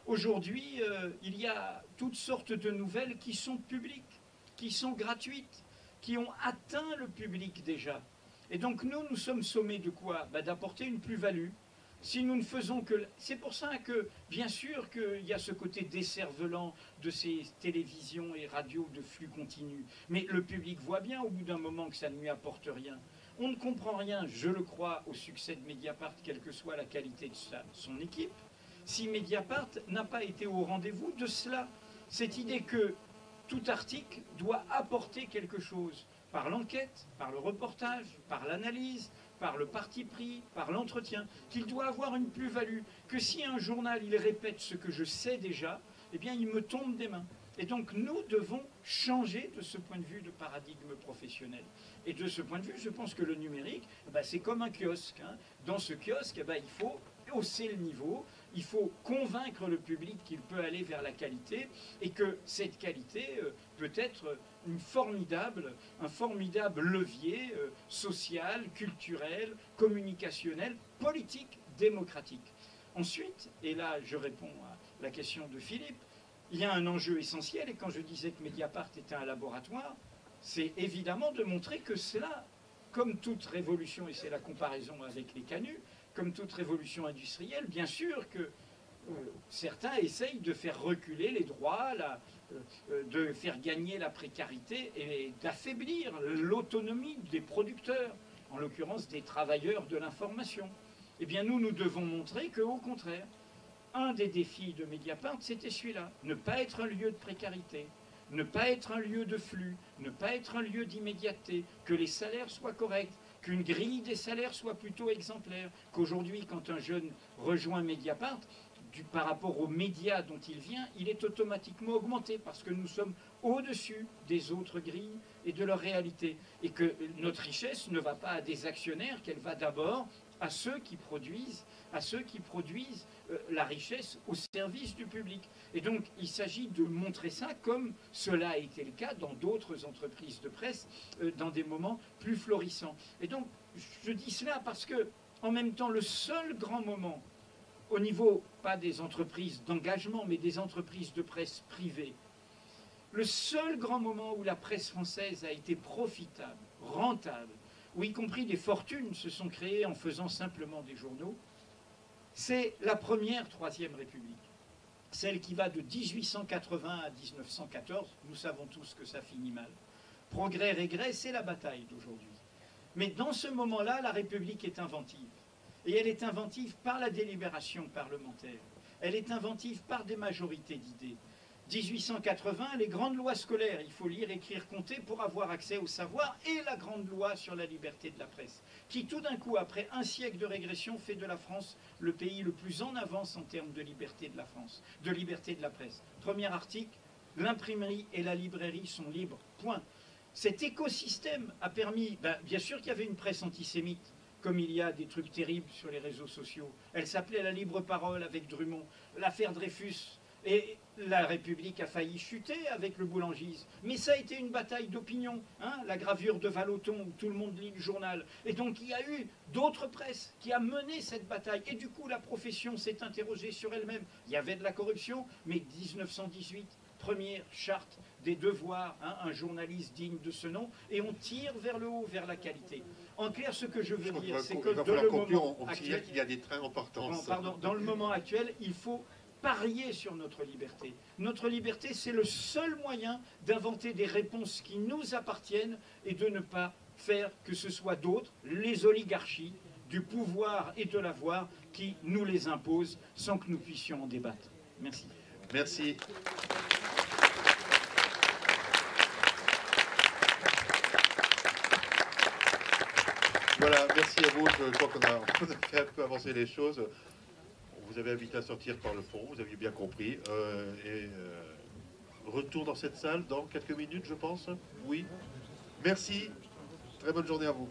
Aujourd'hui, il y a toutes sortes de nouvelles qui sont publiques, qui sont gratuites, qui ont atteint le public déjà. Et donc nous sommes sommés de quoi? D'apporter une plus-value. Si nous ne faisons que... C'est pour ça que, bien sûr, qu'il y a ce côté décervelant de ces télévisions et radios de flux continu. Mais le public voit bien au bout d'un moment que ça ne lui apporte rien. On ne comprend rien, je le crois, au succès de Mediapart, quelle que soit la qualité de son équipe, si Mediapart n'a pas été au rendez-vous de cela. Cette idée que tout article doit apporter quelque chose, par l'enquête, par le reportage, par l'analyse, par le parti pris, par l'entretien, qu'il doit avoir une plus-value, que si un journal il répète ce que je sais déjà, eh bien il me tombe des mains. Et donc nous devons changer de ce point de vue de paradigme professionnel. Et de ce point de vue, je pense que le numérique, c'est comme un kiosque. Hein. Dans ce kiosque, il faut hausser le niveau, il faut convaincre le public qu'il peut aller vers la qualité et que cette qualité peut être un formidable levier social, culturel, communicationnel, politique, démocratique. Ensuite, et là je réponds à la question de Philippe, il y a un enjeu essentiel, et quand je disais que Mediapart était un laboratoire, c'est évidemment de montrer que cela, comme toute révolution, et c'est la comparaison avec les canuts, comme toute révolution industrielle, bien sûr que certains essayent de faire reculer les droits, de faire gagner la précarité et d'affaiblir l'autonomie des producteurs, en l'occurrence des travailleurs de l'information. Eh bien nous devons montrer qu'au contraire, un des défis de Mediapart, c'était celui-là, ne pas être un lieu de précarité, ne pas être un lieu de flux, ne pas être un lieu d'immédiateté, que les salaires soient corrects, qu'une grille des salaires soit plutôt exemplaire, qu'aujourd'hui, quand un jeune rejoint Mediapart, par rapport aux médias dont il vient, il est automatiquement augmenté, parce que nous sommes au-dessus des autres grilles et de leur réalité, et que notre richesse ne va pas à des actionnaires, qu'elle va d'abord à ceux qui produisent la richesse au service du public. Et donc, il s'agit de montrer ça comme cela a été le cas dans d'autres entreprises de presse, dans des moments plus florissants. Et donc, je dis cela parce que, en même temps, le seul grand moment, au niveau, pas des entreprises d'engagement, mais des entreprises de presse privées, le seul grand moment où la presse française a été profitable, rentable, où y compris des fortunes se sont créées en faisant simplement des journaux, c'est la première Troisième République. Celle qui va de 1880 à 1914, nous savons tous que ça finit mal. Progrès, régret, c'est la bataille d'aujourd'hui. Mais dans ce moment-là, la République est inventive. Et elle est inventive par la délibération parlementaire. Elle est inventive par des majorités d'idées. 1880, les grandes lois scolaires, il faut lire, écrire, compter pour avoir accès au savoir, et la grande loi sur la liberté de la presse, qui tout d'un coup, après un siècle de régression, fait de la France le pays le plus en avance en termes de liberté de la France, de liberté de la presse. Premier article, l'imprimerie et la librairie sont libres, point. Cet écosystème a permis, bien sûr qu'il y avait une presse antisémite, comme il y a des trucs terribles sur les réseaux sociaux. Elle s'appelait la libre parole avec Drummond, l'affaire Dreyfus. Et la République a failli chuter avec le boulangisme. Mais ça a été une bataille d'opinion, hein, la gravure de Vallotton où tout le monde lit le journal. Et donc il y a eu d'autres presses qui a mené cette bataille. Et du coup la profession s'est interrogée sur elle-même. Il y avait de la corruption, mais 1918, première charte des devoirs, hein, un journaliste digne de ce nom, et on tire vers le haut, vers la qualité. En clair, ce que je veux dire, c'est que dans le moment actuel, il y a des trains en partance. Dans le moment actuel, il faut parier sur notre liberté. Notre liberté, c'est le seul moyen d'inventer des réponses qui nous appartiennent et de ne pas faire que ce soit d'autres, les oligarchies, du pouvoir et de l'avoir, qui nous les imposent sans que nous puissions en débattre. Merci. Merci. Voilà, merci à vous. Je crois qu'on a fait un peu avancer les choses. Vous avez invité à sortir par le fond, vous aviez bien compris. Retour dans cette salle dans quelques minutes, je pense. Oui. Merci. Très bonne journée à vous.